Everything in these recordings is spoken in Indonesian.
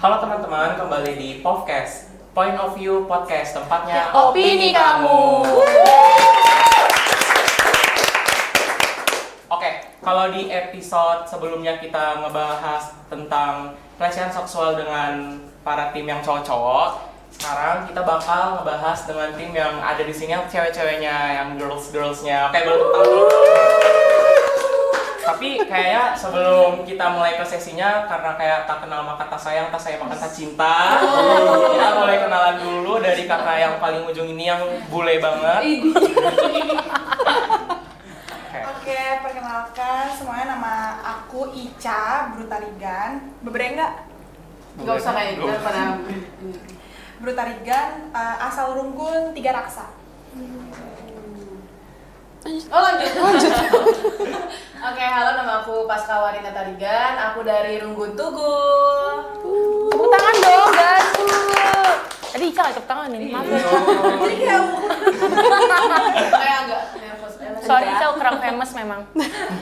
Halo teman-teman, kembali di podcast Point of View Podcast, tempatnya opini kamu. Oke, kalau di episode sebelumnya kita ngebahas tentang pelecehan seksual dengan para tim yang cowok-cowok. Sekarang kita bakal ngebahas dengan tim yang ada di sini yang cewek-ceweknya, yang girls-girlsnya. Oke, boleh tepuk tangan dulu. Tapi kayaknya sebelum kita mulai ke sesinya, karena kayak tak kenal maka tak sayang maka tak cinta, kita mulai kenalan dulu dari kakak yang paling ujung ini yang bule banget. Oke, perkenalkan semuanya, nama aku Ica Brutarigan. Bebereng nggak? Nggak usah kayak gitu pada Brutarigan, asal Rungkun, 3 Raksa. lanjut. Oke, halo, nama aku Paskawarina Tarigan. Aku dari Runggun Tugu. Tepuk tangan dong, guys. Tadi Ica nggak tepuk tangan nih, maaf ya. Jadi kayak Kayak agak nervous. Sorry Ica, kurang famous memang.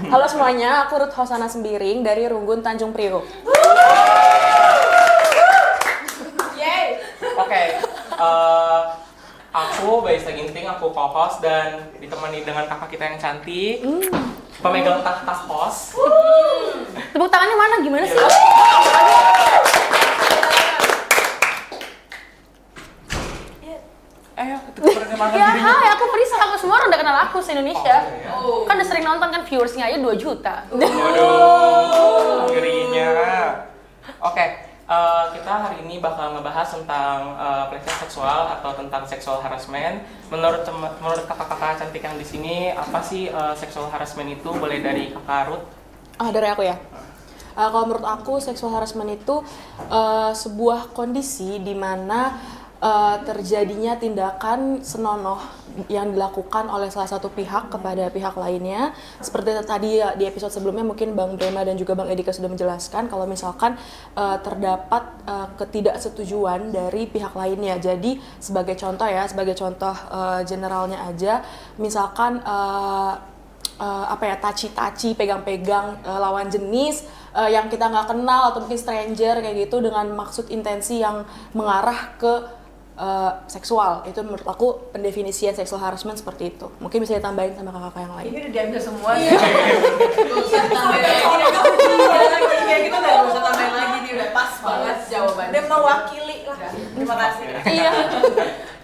Halo semuanya, aku Ruth Hosana Sembiring dari Runggun Tanjung Priok. Yeay. Oke, aku Bayu Saginting, aku co-host dan ditemani dengan kakak kita yang cantik, pemegang tahta host. Tepuk tangannya mana? Gimana sih? Ayo, tukeran semangat Ya, dirinya. hai, aku Prisa. Aku semua orang udah kenal aku se-Indonesia. Oh. Kan udah sering nonton kan, viewersnya aja 2 juta. Waduh, ngerinya. Oke, kita hari ini bakal ngebahas tentang pelecehan seksual atau tentang sexual harassment. Menurut kakak-kakak cantik yang di sini, apa sih sexual harassment itu? Boleh dari kakak Ruth? Dari aku ya. Kalau menurut aku, sexual harassment itu sebuah kondisi di mana terjadinya tindakan senonoh yang dilakukan oleh salah satu pihak kepada pihak lainnya. Seperti tadi di episode sebelumnya mungkin Bang Brema dan juga Bang Edika sudah menjelaskan kalau misalkan terdapat ketidaksetujuan dari pihak lainnya. Jadi sebagai contoh generalnya aja, misalkan taci-taci, pegang-pegang lawan jenis yang kita nggak kenal atau mungkin stranger kayak gitu dengan maksud intensi yang mengarah ke seksual. Itu menurut aku pendefinisian sexual harassment seperti itu. Mungkin bisa ditambahin sama kakak yang lain. Ini udah diambil semua. Gak usah tambahin lagi. Kayak gitu nggak usah tambahin lagi, dia udah pas banget jawabannya. dia mewakili lah. Terima kasih. Iya.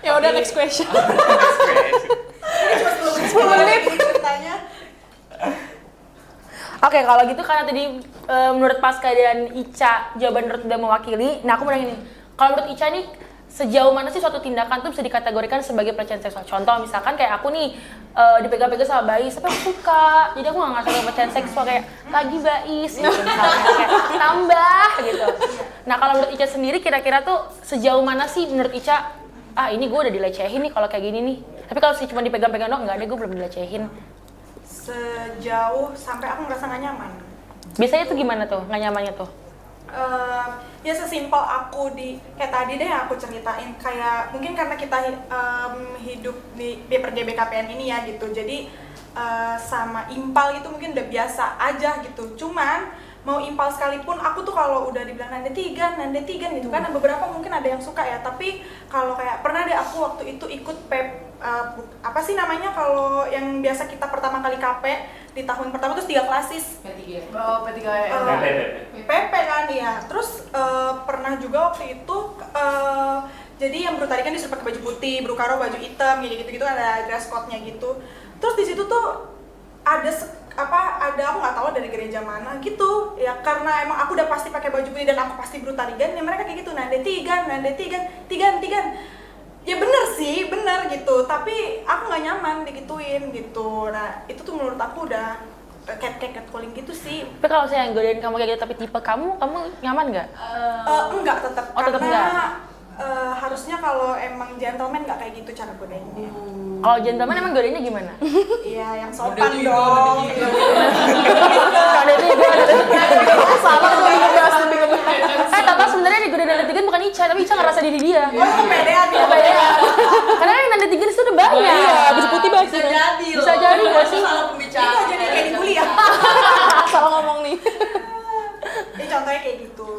Ya udah, next question. Cuma 10 menit ceritanya. Oke, kalau gitu karena tadi menurut Pasca dan Ica jawaban Ruth udah mewakili. Nah, aku mau nanya nih. Kalau menurut Ica nih, sejauh mana sih suatu tindakan tuh bisa dikategorikan sebagai pelecehan seksual? Contoh misalkan kayak aku nih dipegang-pegang sama Bais, tapi aku suka, jadi aku nggak ngerasa pelecehan seksual kayak lagi Bais gitu misalnya, kayak tambah gitu. Nah, kalau menurut Ica sendiri kira-kira tuh sejauh mana sih menurut Ica, ini gue udah dilecehin nih kalau kayak gini nih. Tapi kalau sih cuma dipegang-pegang doang, nggak ada, gue belum dilecehin. Sejauh sampai aku ngerasa nggak nyaman. Biasanya tuh gimana tuh nggak nyamannya tuh? Ya sesimpel aku kayak tadi deh aku ceritain, kayak mungkin karena kita hidup di GBKPN ini ya gitu, jadi sama impal itu mungkin udah biasa aja gitu. Cuman mau impal sekalipun aku tuh kalau udah dibilang nande tigan gitu kan, beberapa mungkin ada yang suka ya, tapi kalau kayak pernah deh aku waktu itu ikut apa sih namanya kalau yang biasa kita pertama kali KP di tahun pertama terus 3 klasis P3. Oh, P3. PP kan ya. Terus pernah juga waktu itu jadi yang Brutarigan disuruh pakai baju putih, Brukaro baju hitam gitu ada dress code-nya gitu. Terus di situ tuh ada aku nggak tahu dari gereja mana gitu ya, karena emang aku udah pasti pakai baju putih dan aku pasti Brutarigan ya, mereka kayak gitu nande tigan ya bener gitu, tapi aku nggak nyaman digituin gitu. Nah itu tuh menurut aku udah catcalling gitu sih. Tapi kalau saya yang godain kamu kayak gitu, tapi tipe kamu nyaman nggak? Enggak, tetap tetap karena enggak? Harusnya kalau emang gentleman nggak kayak gitu cara godainnya. Kalau gentleman emang godainnya gimana? Iya, yang sopan dong. Ada tiga. Sama tuh dibahas lebih ke Tata sebenarnya digodain Nanda Tigan bukan Ica, tapi Ica ngerasa diri dia. Oh, kepedean ya. Karena yang Nanda Tigan itu udah banyak. Iya, baju putih banyak. Bisa jadi nggak sih? Salah Itu pembicaraan. jadi kayak dibully ya. Salah ngomong nih. Ini contohnya kayak gitu.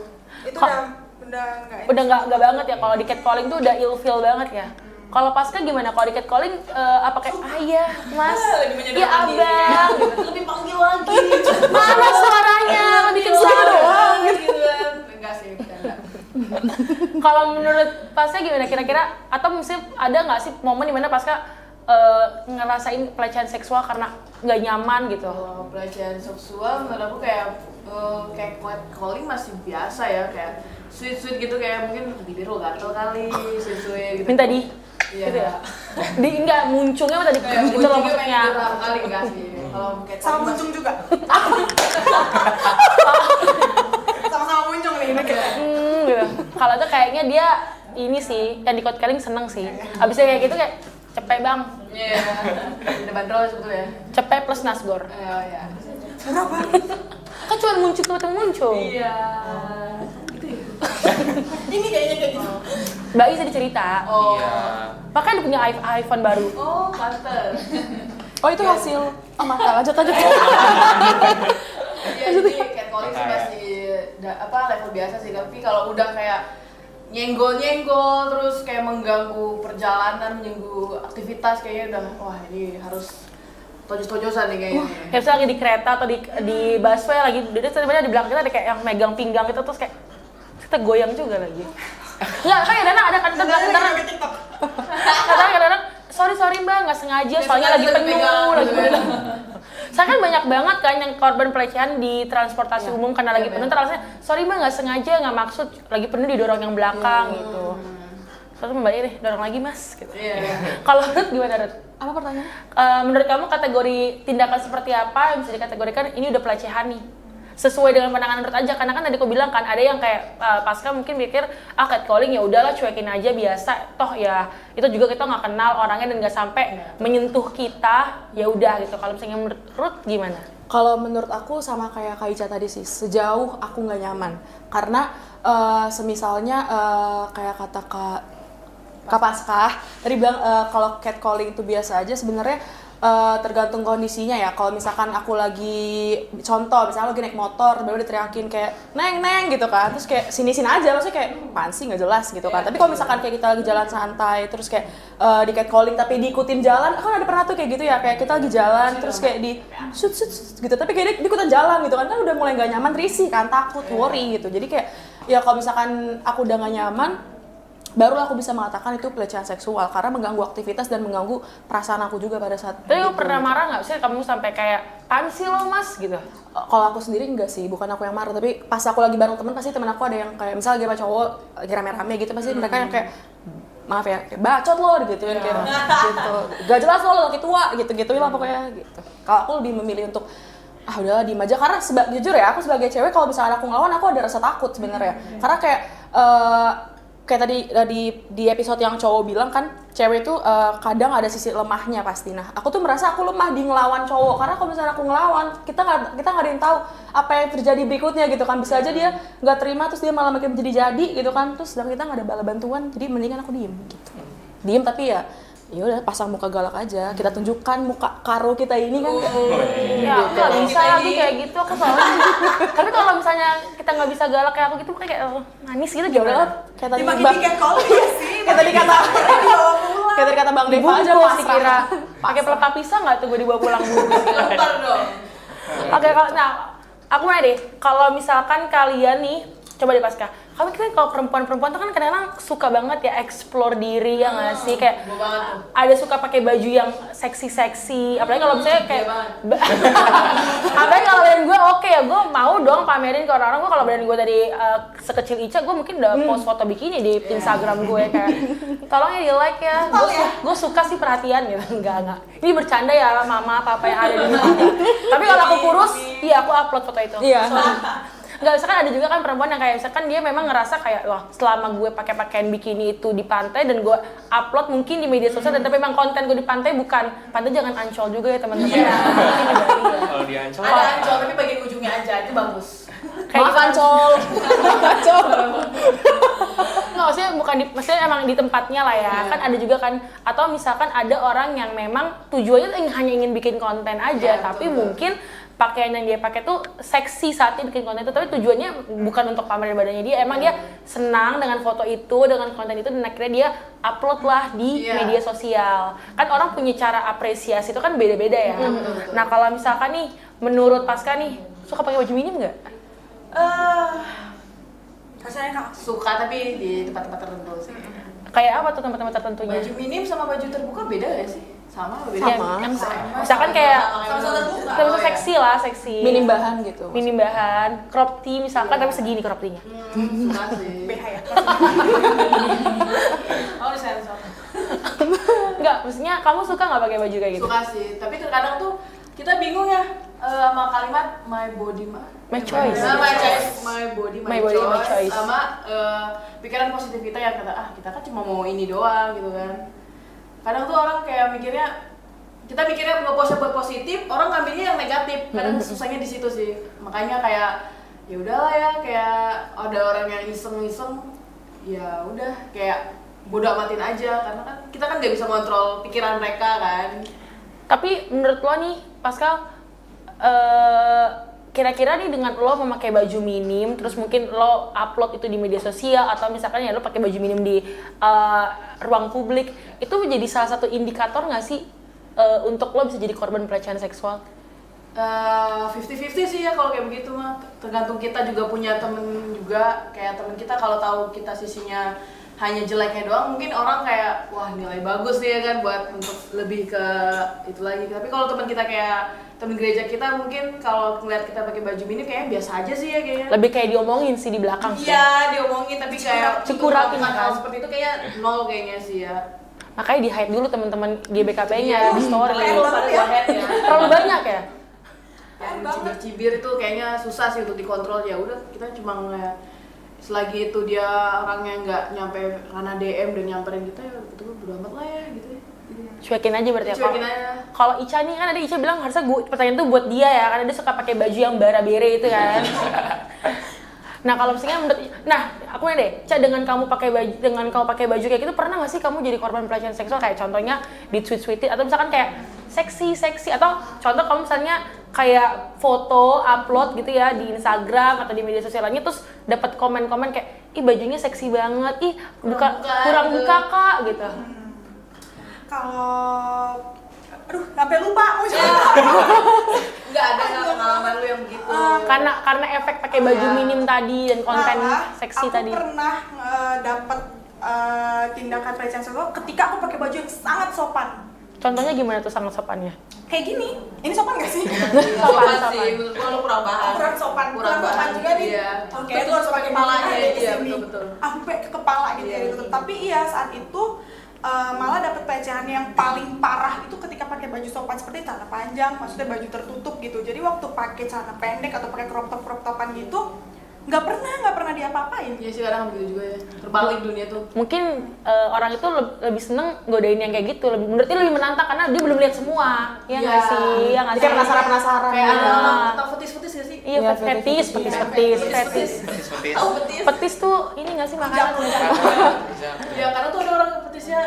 Itu udah udah nggak Udah nggak banget ya, kalau di catcalling tuh udah ilfeel banget ya. Kalau Pasca gimana? Kalau di catcalling apa kayak ayah, mas, ya abang, lebih panggil lagi. mana suaranya, bikin suara doang. Gitu kan. Enggak sih, bercanda. Kalau menurut Pasca gimana kira-kira? Atau misalnya ada nggak sih momen dimana Pasca ngerasain pelecehan seksual karena nggak nyaman gitu? Kalau pelecehan seksual menurut aku kayak calling masih biasa ya, kayak sweet gitu, kayak mungkin bibir lo gatel kali, sweet gitu. Minta di Iya. gitu ya? Di enggak muncungnya tadi Kayak gitu loh muncungnya maksudnya. pengen berapa kali enggak sih. Kalau kayak sama muncung juga. Sama-sama muncung nih. Gitu. Kalau tuh kayaknya dia ini sih, yang di catcalling seneng sih. Abisnya kayak gitu kayak cepet bang, iya. Ada bandrol sebetulnya. cepet plus nasgor. Iya. Kan cuma muncung. Iya. Ini kayaknya kayak gitu. Mbak Is tadi cerita, Oh. Iya. makanya dia punya iPhone baru. Oh, pantes. Oh itu hasil. Oh maka lanjut. Iya, jadi catcalling sih masih level biasa sih, tapi kalau udah kayak nyenggol terus kayak mengganggu perjalanan, mengganggu aktivitas, kayaknya udah wah ini harus tojos-tojosan nih kayaknya. Kayak misalnya lagi di kereta atau di busway lagi, dia sebenarnya di belakang kita ada kayak yang megang pinggang gitu terus kayak kita goyang juga lagi. Enggak, kan kadang ada kan kadang-kadang sorry mbak nggak sengaja soalnya lagi penuh. Saya kan banyak banget kan yang korban pelecehan di transportasi umum karena lagi penuh, terus alasannya sorry mbak nggak sengaja, nggak maksud, lagi penuh didorong yang belakang gitu. Terus mbak ini dorong lagi mas gitu. Iya. Kalau Ruth gimana Ruth? Apa pertanyaan? Menurut kamu kategori tindakan seperti apa yang bisa dikategorikan ini udah pelecehan nih? Sesuai dengan pandangan Ruth aja, karena kan tadi aku bilang kan ada yang kayak Pasca mungkin mikir catcalling ya udahlah cuekin aja biasa, toh ya itu juga kita nggak kenal orangnya dan nggak sampai menyentuh kita, ya udah gitu. Kalau misalnya menurut Ruth gimana? Kalau menurut aku sama kayak Kak Ica tadi sih, sejauh aku nggak nyaman. Karena semisalnya kayak kata Kak Pasca tadi bilang kalau catcalling itu biasa aja, sebenarnya tergantung kondisinya ya. Kalau misalkan aku lagi contoh, misalnya lagi naik motor, baru diteriakin kayak neng gitu kan, terus kayak sini aja, maksudnya kayak apaan sih nggak jelas gitu kan. Tapi kalau misalkan kayak kita lagi jalan santai, terus kayak di catcalling tapi diikutin jalan, kan ada pernah tuh kayak gitu ya, kayak kita lagi jalan terus kayak di shoot gitu, tapi kayak dia ikutan jalan gitu kan udah mulai nggak nyaman, risih kan, takut, worry gitu. Jadi kayak ya kalau misalkan aku udah nggak nyaman, barulah aku bisa mengatakan itu pelecehan seksual karena mengganggu aktivitas dan mengganggu perasaan aku juga pada saat Tapi itu. kamu pernah marah nggak sih kamu sampai kayak apaan sih lo mas gitu? Kalau aku sendiri enggak sih, bukan aku yang marah, tapi pas aku lagi bareng temen pasti temen aku ada yang kayak misalnya lagi sama cowok lagi rame-rame gitu, pasti mereka yang kayak maaf ya, kayak bacot lo digituin kayak gitu. Gak jelas lo laki tua gitu-gituin lah pokoknya gitu. Kalau aku lebih memilih untuk udahlah diem aja, karena jujur ya aku sebagai cewek kalau misalnya aku ngelawan aku ada rasa takut sebenarnya. Karena kayak tadi di episode yang cowok bilang kan, cewek itu kadang ada sisi lemahnya pasti. Nah, aku tuh merasa aku lemah di ngelawan cowok, karena kalau misalnya aku ngelawan, kita nggak ada yang tahu apa yang terjadi berikutnya gitu kan. Bisa aja dia nggak terima, terus dia malah makin jadi gitu kan. Terus sedang kita nggak ada bala bantuan, jadi mendingan aku diem gitu. Diem tapi ya udah pasang muka galak aja, kita tunjukkan muka karo kita ini kan. Ya nggak bisa lagi kayak gitu aku soalnya. Tapi kalau misalnya kita nggak bisa galak kayak aku gitu, kayak manis gitu Ya udah, gimana? kayak tadi Dibagi Bang, tiket calling ya sih. kayak tadi kata Bang Deva aja Dibungkus pasrah. dikira pakai pelepah pisang nggak tuh gue dibawa pulang dulu. Lempar dong. Oke, nah aku mau deh, kalau misalkan kalian nih, coba deh Pasca, kamu kan kalau perempuan-perempuan tuh kan kadang-kadang suka banget ya explore diri ya nggak sih, kayak Gue banget tuh. ada suka pakai baju yang seksi-seksi, apalagi kalau misalnya kayak apalagi kalau badan gue oke ya, gue mau dong pamerin ke orang-orang. Gue kalau badan gue dari sekecil Ica, gue mungkin udah post foto bikini di Instagram gue kayak tolong ya di like ya, gue suka sih perhatian gitu. Enggak ini bercanda ya mama papa yang ada di rumah. Tapi kalau aku kurus, iya aku upload foto itu. Iya. Nggak, misalkan ada juga kan perempuan yang kayak misalkan dia memang ngerasa kayak wah selama gue pakai pakaian bikini itu di pantai dan gue upload mungkin di media sosial, dan tapi memang konten gue di pantai bukan pantai, jangan Ancol juga ya teman-teman. Mungkin di Bali ya. Kalau di Ancol, Ada ancol tapi bagian ujungnya aja, itu bagus. Kayak Maaf gitu. Ancol. Ancol. Nggak, maksudnya emang di tempatnya lah ya. Kan ada juga kan, atau misalkan ada orang yang memang tujuannya hanya ingin bikin konten aja, tapi mungkin pakaian yang dia pakai tuh seksi saat dia bikin konten itu, tapi tujuannya bukan untuk pamerin badannya dia, emang dia senang dengan foto itu, dengan konten itu, dan akhirnya dia upload lah di media sosial. Kan orang punya cara apresiasi itu kan beda-beda ya. Betul. Nah kalau misalkan nih, menurut Pasca nih, suka pakai baju minim nggak? Rasanya Kak, Suka tapi di tempat-tempat tertentu sih. Kayak apa tuh tempat-tempat tertentunya? Baju minim sama baju terbuka beda gak sih? Sama apa beda? Ya, Sama. yang misalkan kayak Sama-sama terbuka. terus seksi lah, seksi. Minim bahan gitu. Minim bahan, crop tee misalkan tapi segini crop tee-nya. Suka sih. BH ya. Oh disensor. Enggak, maksudnya kamu suka nggak pakai baju kayak gitu? Suka sih, tapi terkadang tuh kita bingung ya sama kalimat my body My choice. My choice, my body, My body, my choice. Sama pikiran positif kita yang kata kita kan cuma mau ini doang gitu kan. Kadang tuh orang kayak mikirnya kita mikirnya nge-post buat positif, orang ngambilnya yang negatif. Kadang susahnya di situ sih. Makanya kayak ya udahlah ya, kayak ada orang yang iseng-iseng, ya udah kayak bodo amatin aja karena kan kita kan nggak bisa kontrol pikiran mereka kan. Tapi menurut lo nih, Pascal, kira-kira nih dengan lo memakai baju minim, terus mungkin lo upload itu di media sosial atau misalkan ya lo pakai baju minim di ruang publik, itu menjadi salah satu indikator nggak sih untuk lo bisa jadi korban pelecehan seksual? 50-50 sih ya kalau kayak begitu mah. Tergantung kita juga punya temen juga, kayak temen kita kalau tahu kita sisinya hanya jeleknya doang, mungkin orang kayak wah nilai bagus nih ya kan buat untuk lebih ke itu lagi. Tapi kalau teman kita kayak temen gereja kita mungkin kalau ngeliat kita pakai baju minim kayaknya biasa aja sih ya kayaknya. Lebih kayak diomongin sih di belakang sih. Iya diomongin tapi kayak Cekurakin melakukan kan? hal seperti itu kayak nol kayaknya sih ya. Makanya di hide dulu teman-teman GBKP-nya di story. Kalau pada gua head ya. Terlalu banyak ya? Yang cibir-cibir itu kayaknya susah sih untuk dikontrol. Ya udah kita cuma kayak selagi itu dia orangnya nggak nyampe karena DM dan nyamperin kita ya betul bodo amat lah ya gitu ya. Cuekin aja berarti ya. Cuekin aja. Kalau Ica nih kan ada Ica bilang harusnya pertanyaan itu buat dia ya, karena dia suka pakai baju yang bara-bere itu kan. Nah kalau misalnya menurut, nah aku nih deh, Ica dengan kamu pakai baju kayak gitu pernah nggak sih kamu jadi korban pelecehan seksual, kayak contohnya di tweet-tweetin atau misalkan kayak seksi atau contoh kamu misalnya kayak foto upload gitu ya di Instagram atau di media sosial lainnya terus dapat komen-komen kayak ih bajunya seksi banget, ih kurang buka kak gitu. Kalau sampai lupa mau Nggak ada pengalaman lu yang begitu. Karena efek pakai baju minim tadi dan konten seksi tadi. Aku pernah dapat tindakan pelecehan seksual ketika aku pakai baju yang sangat sopan. Contohnya gimana tuh sangat sopannya? Kayak gini, ini sopan gak sih? Sopan sih, menurut gua lu kurang paham. Kurang sopan juga nih. Iya. Oke, Betul, itu harus pakai kepalanya, baju iya, di sini. betul. Sampai ke kepala gitu ya gitu. Tapi iya saat itu malah dapat pelecehan yang paling parah itu ketika pakai baju sopan seperti celana panjang, maksudnya baju tertutup gitu. Jadi waktu pakai celana pendek atau pakai crop topan gitu, nggak pernah diapa-apain. Iya sih kadang begitu juga ya. Terbalik dunia tuh. Mungkin orang itu lebih seneng godain yang kayak gitu, menurut dia lebih menantang karena dia belum lihat semua, ya nggak Iya. sih? Ya nggak sih? Kayak penasaran Kayak ada Ah. tau fetis-fetis gak sih? Iya, Iya, fetis. Fetis. Tahu fetis? Petis tuh ini nggak sih makanan? Ya karena tuh ada orang fetisnya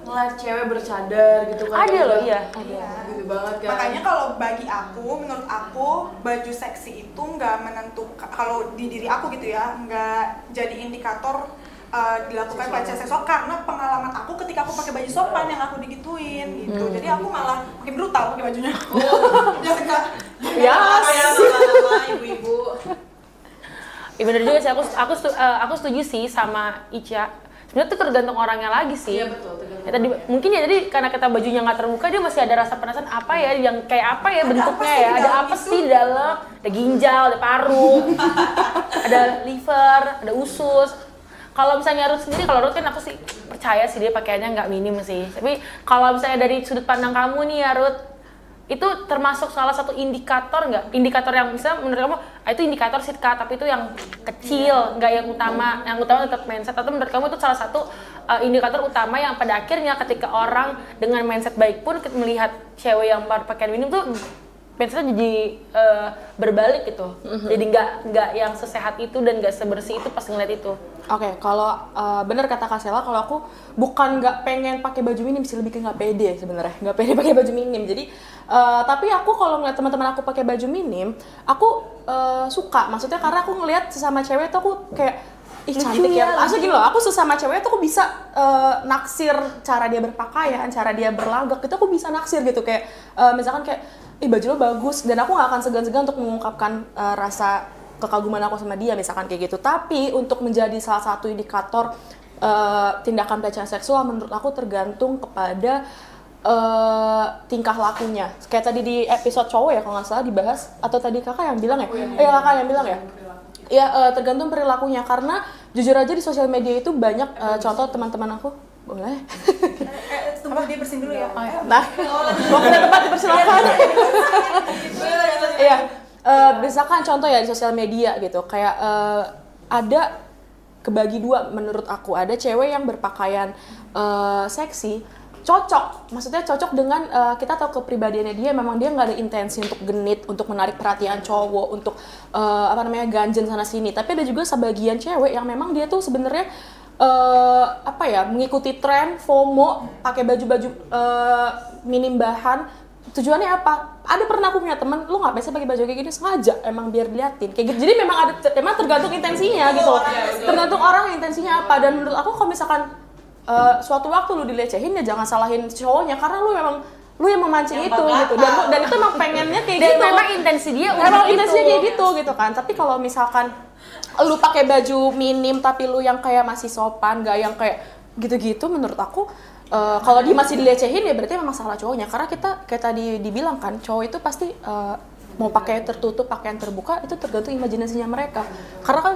ngeliat cewek bercadar gitu kan. Ada loh, iya. Gitu banget kan. Makanya kalau bagi aku, menurut aku baju seksi itu nggak menentukan, kalau di diri aku gitu ya, nggak jadi indikator dilakukan pelecehan seksual karena pengalaman aku ketika aku pakai baju sopan yang aku digituin gitu. Jadi aku malah makin brutal pakai bajunya. Ya enggak. Ya. Kayak lama-lama ibu-ibu. Iya bener juga sih, aku setuju sih sama Ica. Sebenarnya tuh tergantung orangnya lagi sih. Iya betul, tergantung Ya, tadi mungkin ya tadi karena kita bajunya nggak terbuka dia masih ada rasa penasaran apa ya yang kayak apa ya Ada bentuknya apa sih ya, di ada dalam apa itu? sih di dalam, ada ginjal, ada paru, ada liver, ada usus. Kalau misalnya Ruth sendiri, kalau Ruth kan aku sih percaya sih dia pakaiannya nggak minim sih. Tapi kalau misalnya dari sudut pandang kamu nih ya Ruth, itu termasuk salah satu indikator nggak? Indikator yang bisa menurut kamu, itu indikator sih Kak, tapi itu yang kecil, nggak yang utama. Yang utama tetap mindset. Atau menurut kamu itu salah satu indikator utama yang pada akhirnya ketika orang dengan mindset baik pun melihat cewek yang pakaian minim tuh mindsetnya jadi berbalik gitu. Jadi nggak yang sesehat itu dan nggak sebersih itu pas ngeliat itu. Oke, kalau bener kata Kak Sela, kalau aku bukan nggak pengen pakai baju minim sih, lebih ke nggak pede sebenarnya, nggak pede pakai baju minim. Jadi tapi aku kalau ngeliat teman-teman aku pakai baju minim, aku suka. Maksudnya karena aku ngeliat sesama cewek tuh aku kayak ih cantik ya. Asli gini loh, aku sesama cewek tuh aku bisa naksir cara dia berpakaian, cara dia berlagak, itu aku bisa naksir gitu kayak misalkan kayak ih baju lo bagus, dan aku nggak akan segan-segan untuk mengungkapkan rasa kekaguman aku sama dia misalkan kayak gitu. Tapi untuk menjadi salah satu indikator tindakan pelecehan seksual menurut aku tergantung kepada tingkah lakunya. Kayak tadi di episode cowok ya kalau nggak salah dibahas, atau tadi kakak yang bilang ya? Iya kakak yang bilang ya? Ya tergantung perilakunya, karena jujur aja di sosial media itu banyak contoh teman-teman aku. Boleh? Tunggu dia bersihin dulu ya. Nah, mau ke tempat dipersilakan. Iya, misalkan contoh ya di sosial media gitu, kayak ada kebagi dua menurut aku. Ada cewek yang berpakaian seksi, cocok, maksudnya cocok dengan kita tahu kepribadiannya dia, memang dia nggak ada intensi untuk genit, untuk menarik perhatian cowok, untuk ganjen sana sini. Tapi ada juga sebagian cewek yang memang dia tuh sebenarnya mengikuti tren, FOMO, pakai baju-baju minim bahan. Tujuannya apa? Ada pernah aku punya temen, lu nggak biasa pakai baju kayak gini sengaja, emang biar diliatin kayak gitu. Jadi memang tergantung intensinya gitu. Tergantung orang intensinya apa. Dan menurut aku kalau misalkan suatu waktu lu dilecehin ya jangan salahin cowoknya, karena lu yang memancing itu gitu. Dan itu emang pengennya kayak Dan gitu. memang intensi dia Emang untuk intensinya itu. kayak gitu kan. Tapi kalau misalkan lu pakai baju minim tapi lu yang kayak masih sopan, gak yang kayak gitu-gitu, menurut aku kalau dia masih dilecehin ya berarti memang salah cowoknya. Karena kita kayak tadi dibilang kan, cowok itu pasti mau pakai tertutup, pakaian terbuka, itu tergantung imajinasinya mereka. Karena kan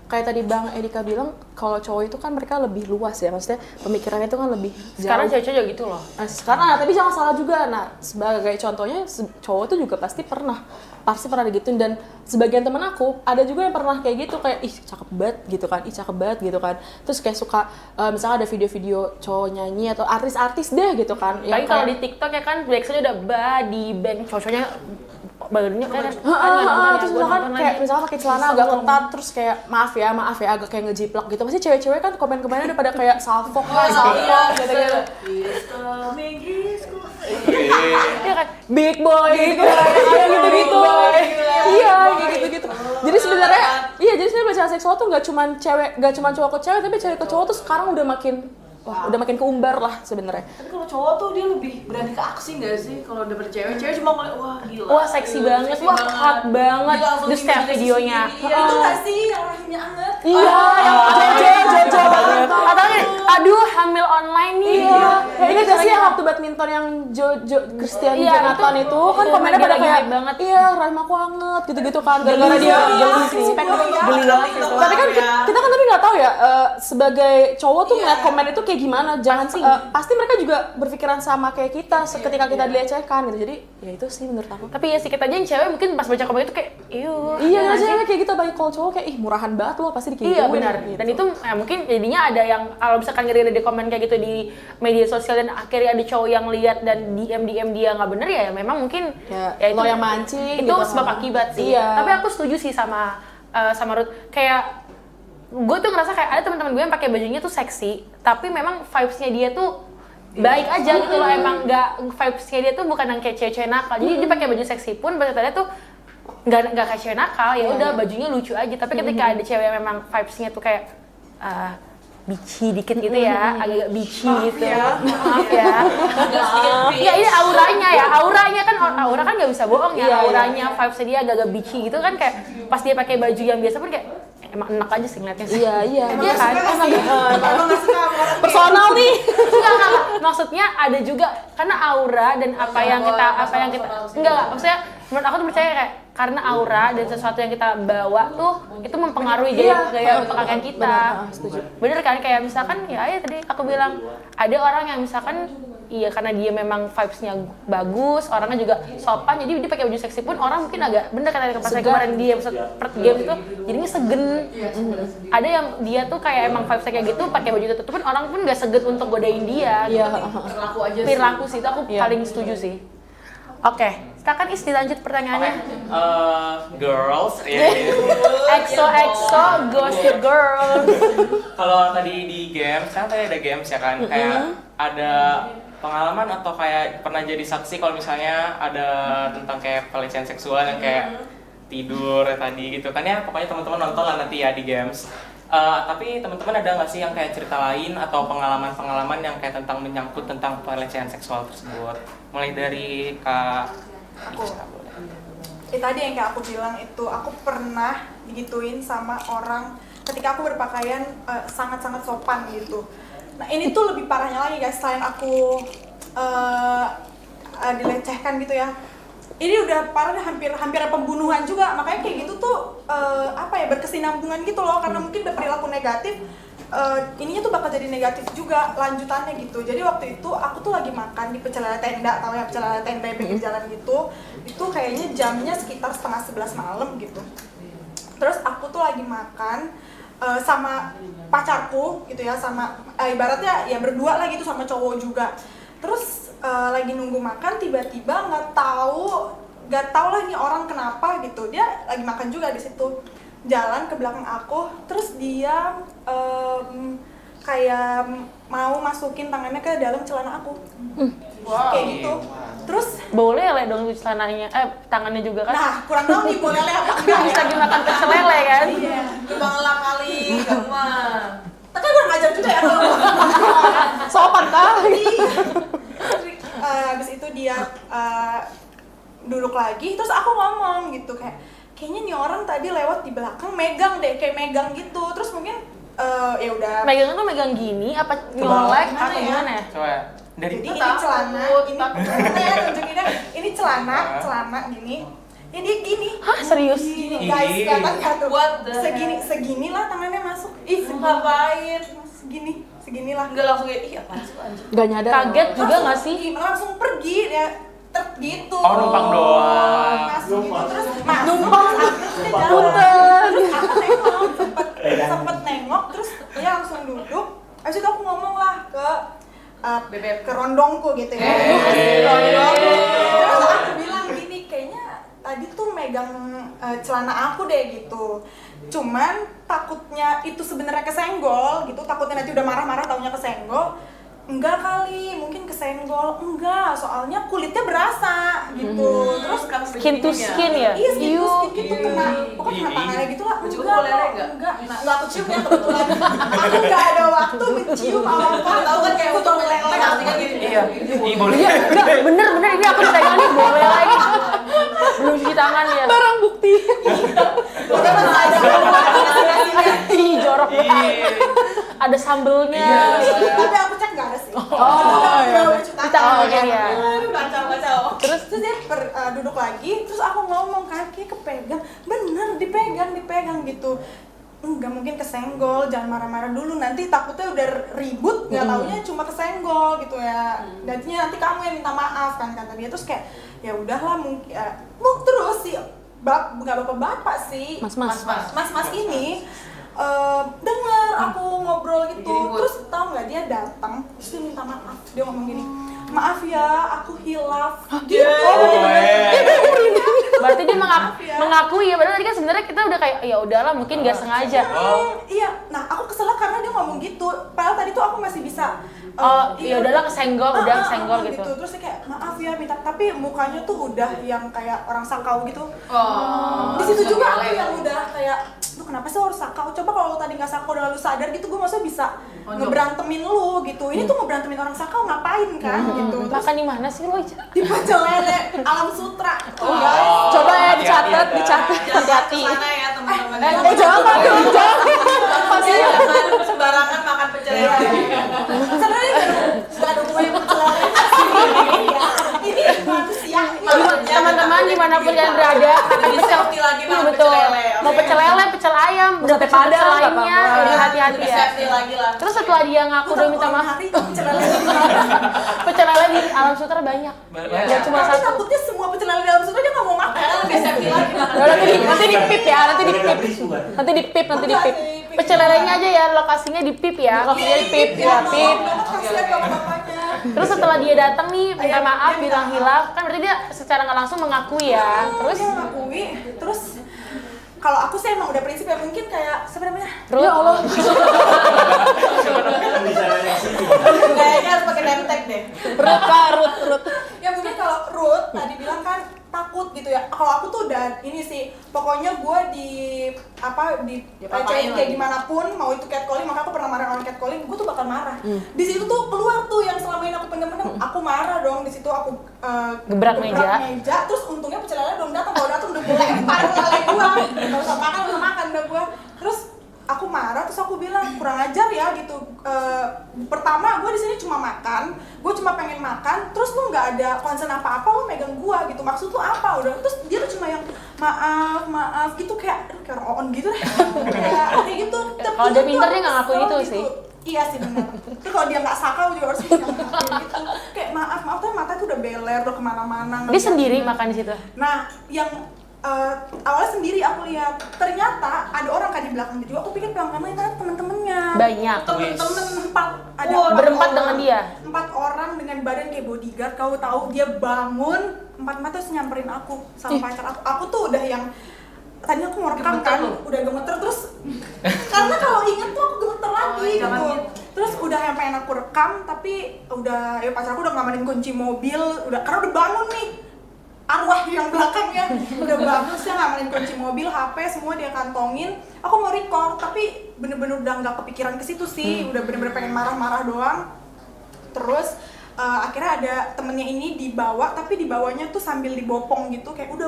kayak tadi Bang Erika bilang, kalau cowok itu kan mereka lebih luas ya, maksudnya pemikirannya itu kan lebih jauh. Sekarang cewek-cewek juga gitu loh. Nah, sekarang tapi jangan salah juga. Nah, sebagai contohnya cowok itu juga pasti pernah digituin, dan sebagian teman aku ada juga yang pernah kayak gitu, kayak ih cakep banget gitu kan, terus kayak suka misalnya ada video-video cowok nyanyi atau artis-artis deh gitu kan. Tapi kalau di TikTok ya kan biasanya udah body band, cowok-cowoknya badannya kayak terus misalkan kayak misalnya pakai celana agak ketat, terus kayak maaf ya agak kayak ngejiplak gitu, pasti cewek-cewek kan komen-komennya udah pada kayak salfok gitu-gitu. Iya kan, big boy gitu, kayak gitu-gitu. Iya, kayak gitu-gitu. Jadi sebenarnya pelecehan seksual tuh nggak cuma cowok ke cewek, tapi cewek ke cowok tuh sekarang udah makin keumbar lah sebenarnya. Tapi kalau cowok tuh dia lebih berani ke aksi nggak sih? Kalau dapet cewek cuma ngeliat wah gila. wah seksi banget, wah hot banget. Terus kayak videonya. Itu nggak sih yang rahimnya anget? Iya, Jojo banget. Atau aduh hamil online nih. Iya. Ya ini gak sih yang waktu badminton yang Christian Jonathan itu kan komennya pada kayak banget. Iya, rahim aku anget gitu-gitu kan, gara-gara dia geli six pack. Geli banget itu. Tapi kan kita kan tapi nggak tahu ya sebagai cowok tuh ngeliat komen itu kayak gimana. Jangan pasti mereka juga berpikiran sama kayak kita ketika kita dilecehkan gitu. Jadi ya itu sih menurut aku. Tapi ya sih kita aja yang cewek mungkin pas baca komen itu kayak Iya, cewek kayak gitu, bagi kalau cowok kayak ih murahan banget lo pasti dikituin. Iya benar. Gitu. Dan itu mungkin jadinya ada yang kalau misalkan ngeri di komen kayak gitu di media sosial dan akhirnya ada cowok yang lihat dan DM dia nggak bener ya memang mungkin ya lo yang mancing itu gitu. sebab akibat sih. Iya. Tapi aku setuju sih sama Ruth, kayak gue tuh ngerasa kayak ada teman-teman gue yang pakai bajunya tuh seksi tapi memang vibes-nya dia tuh baik aja gitu loh, emang nggak vibes-nya dia tuh bukan yang kayak cewek-cewek nakal. Jadi dia pakai baju seksi pun ternyata tuh nggak kayak cewek nakal, ya udah bajunya lucu aja. Tapi ketika ada cewek yang memang vibes-nya tuh kayak bitchy dikit gitu ya, agak bitchy gitu. Maaf ya. Ya ini auranya kan aura kan nggak bisa bohong ya. Auranya vibes-nya dia agak bitchy gitu kan, kayak pas dia pakai baju yang biasa pun kayak emang enak aja sih ngeliatnya sih. Iya kan? Emang nggak suka sama orang personal nih. Enggak. Maksudnya ada juga karena aura dan apa yang kita enggak, maksudnya menurut aku tuh percaya kayak karena aura dan sesuatu yang kita bawa tuh itu mempengaruhi gaya pakaian kita. Bener kan, kayak misalkan ya tadi aku bilang ada orang yang misalkan iya karena dia memang vibes-nya bagus, orangnya juga sopan, jadi dia pakai baju seksi pun orang mungkin agak bener kan pas kemarin dia episode game itu jadinya segen. Ada yang dia tuh kayak emang vibes-nya kayak gitu, pakai baju tertutup pun orang pun nggak seget untuk godain dia. Iya. Perilaku aja sih. Perilaku sih itu aku paling setuju sih. Oke, Silakan Is dilanjut Oke, pertanyaannya. girls, ya. EXO Gossip Girls. Kalau tadi di games, kan tadi ada games ya kan, kayak ada pengalaman atau kayak pernah jadi saksi kalau misalnya ada tentang kayak pelecehan seksual yang kayak tidur tadi gitu kan ya, pokoknya teman-teman nonton lah nanti ya di games. Tapi teman-teman ada nggak sih yang kayak cerita lain atau pengalaman-pengalaman yang kayak tentang menyangkut tentang pelecehan seksual tersebut? Mulai dari Kak Ica, boleh. Tadi yang kayak aku bilang itu, aku pernah digituin sama orang ketika aku berpakaian sangat-sangat sopan gitu. Nah ini tuh lebih parahnya lagi guys, selain aku dilecehkan gitu ya, ini udah parah, hampir pembunuhan juga. Makanya kayak gitu tuh berkesinambungan gitu loh, karena mungkin berperilaku negatif, ininya tuh bakal jadi negatif juga lanjutannya gitu. Jadi waktu itu aku tuh lagi makan di pecel lele tenda, tahu ya pecel lele tenda yang pinggir jalan gitu. Itu kayaknya jamnya sekitar 10:30 malam gitu. Terus aku tuh lagi makan sama pacarku gitu ya, sama ibaratnya ya berdua lah gitu sama cowok juga. Terus lagi nunggu makan, tiba-tiba nggak tahu lah ini orang kenapa gitu, dia lagi makan juga di situ, jalan ke belakang aku, terus dia kayak mau masukin tangannya ke dalam celana aku. Kayak gitu. Terus Boleh lah dong celananya, tangannya juga kan? nah kurang tahu nih boleh apa enggak Bisa ya. dimakan pecel lele kan? Iya. Bang Elang kali, kamu mah. Tapi gue ngajar juga ya kalau Sopan kali. habis itu dia duduk lagi, terus aku ngomong gitu kayaknya nih orang tadi lewat di belakang megang gitu, terus mungkin ya udah. Megang tuh megang gini, apa nyolek atau ya? gimana ya? Coba dari Jadi ini Takut, celana, takut. tunjukinnya, ini celana gini. Ya dia gini. Hah, serius? Gini guys, kelihatan nggak tuh? What the Segini lah tangannya masuk. Ih, ngapain? Seginilah. Enggak langsung kayak, ih apaan sih anjir. Gak nyadar. Kaget juga nggak sih? Langsung pergi ya. Gitu. Oh, numpang doang. Masuk gitu, terus masuk. Numpang. Punten. Aku nengok, sempet nengok, terus dia langsung duduk. Habis itu aku ngomong lah ke rondongku gitu ya. Rondongku. Terus aku bilang gini, kayaknya tadi tuh megang celana aku deh gitu. Cuman takutnya itu sebenarnya kesenggol gitu, takutnya nanti udah marah-marah taunya kesenggol. Enggak kali, mungkin kesenggol. Enggak, soalnya kulitnya berasa gitu. Terus Skin to skin ya? iya, skin to skin gitu, Ih. kena pokoknya kena tangannya gitu lah. Mencium Enggak, boleh kok, nggak? enggak. Nah, aku cium ya kebetulan. Aku nggak ada waktu mencium apa-apa. Tahu kan kayak untuk meleleh pasti kan gitu. Iya, boleh. Iya, enggak, bener ini aku dipegang nih, boleh lagi. Belum cuci tangan ya. Barang bukti. Udah pas ada Ih, jorok banget. Iya. Ada sambelnya. tapi aku cek nggak ada sih. Oh, iya. Di tangan kiri ya. Kacau. Terus dia duduk lagi, terus aku ngomong kaki kepegang, bener dipegang gitu. Enggak mungkin kesenggol, jangan marah-marah dulu, nanti takutnya udah ribut, nggak taunya cuma kesenggol gitu ya. Nantinya nanti kamu yang minta maaf kan kata dia. Terus kayak ya udahlah mungkin terus sih nggak bapak-bapak sih, Mas. mas ini dengar aku ngobrol gitu, terus tau nggak dia datang, terus dia minta maaf, dia ngomong gini, maaf ya aku hilaf gitu. Berarti dia mengakui ya, padahal tadi kan sebenarnya kita udah kayak ya udahlah mungkin nggak sengaja. Iya, nah aku kesel karena dia ngomong gitu, padahal tadi tuh aku masih bisa Ya udahlah kesenggol, udah kesenggol gitu. Terus dia kayak maaf ya minta, tapi mukanya tuh udah yang kayak orang sakau gitu. Oh. Di situ juga aku yang udah kayak, lu kenapa sih harus sakau? Coba kalau lu tadi nggak sakau dan lu sadar gitu, gue maksudnya bisa ngeberantemin lu gitu. Ini tuh ngeberantemin orang sakau ngapain kan gitu. Terus Makan di mana sih lo, Ica? di pecel lele Alam Sutra. Coba ya dicatat. Hati-hati. Sana ya teman-teman. Jangan dong, jangan. Jangan sembarangan makan pecel lele. Sebenarnya nggak ada hubungannya sama pecel lele. Ini manusia. Teman-teman dimanapun kalian berada, makan Jadi pecel. safety lagi Iya, makan betul. pecel lele. Mau pecel lele, pecel ayam, udah Sate pecel Padang, nggak lainnya, apa-apa. udah hati-hati ya. Safety lagi lah. Terus setelah dia ngaku udah minta maaf, Hari pecel lele. pecel lele di Alam Sutra banyak. Gak cuma Tapi satu. takutnya semua pecel lele di Alam Sutra dia nggak mau makan. Karena lebih safety lagi makan. Nanti di pip ya, nanti di pip. Pecel lelenya aja ya, lokasinya di pip ya. Lokasinya di pip, ya pip. Kasihan bapak-bapaknya. Terus setelah dia datang nih minta Iya, maaf, dia minta bilang maaf. hilaf, kan berarti dia secara nggak langsung mengakui ya. Terus Terus dia mengakui, terus kalau aku sih emang udah prinsip ya, mungkin kayak sebenarnya ya Allah. kayaknya harus pakai name tag deh. Rut. Ya mungkin kalau Ruth tadi bilang kan takut gitu ya. Kalau aku tuh udah ini sih, pokoknya gue di Diapa-apain kayak lagi. gimana pun, mau itu catcalling, maka aku pernah marah orang catcalling, gue tuh bakal marah. Di situ tuh keluar tuh yang selama ini aku pendem-pendem, aku marah dong. Di situ aku Gebrak meja. terus untungnya pecel lele belum datang. Kalau datang udah gue lempar lele gue, nggak usah makan udah gue. Terus aku marah, terus aku bilang kurang ajar ya gitu. Pertama gue di sini cuma makan, gue cuma pengen makan, terus lu nggak ada concern apa-apa, lu megang gue gitu. Maksud lu apa? Udah, terus dia tuh cuma yang maaf gitu, kayak aduh, kayak orang on gitu deh. kayak gitu. Kalau dia pintar, dia nggak ngakuin itu sih. Iya sih benar. Terus kalau dia nggak sakau juga harus bilang gitu. Kayak maaf tapi mata tuh udah beler, udah kemana-mana. Dia sendiri makan di situ. Nah, yang awalnya sendiri aku lihat, ternyata ada orang kan di belakang dia juga. Aku pikir belakangnya itu temen-temennya. Banyak. Temen-temen ada Wah, berempat orang, dengan dia. 4 orang dengan badan kayak bodyguard. Kau tahu dia bangun 4 mata terus nyamperin aku sama pacar aku. Aku tuh udah yang tadi aku mau rekam kan, udah gemeter terus karena kalau inget tuh aku gemeter lagi jangan gitu. gitu. Terus udah yang pengen aku rekam, tapi udah ya pacar aku udah ngamanin kunci mobil, udah karena udah bangun nih. Arwah yang belakangnya udah bagus ya, ngamanin kunci mobil, HP semua dia kantongin. Aku mau record tapi bener-bener udah nggak kepikiran ke situ sih, udah bener-bener pengen marah-marah doang. Terus akhirnya ada temennya ini dibawa, tapi dibawanya tuh sambil dibopong gitu, kayak udah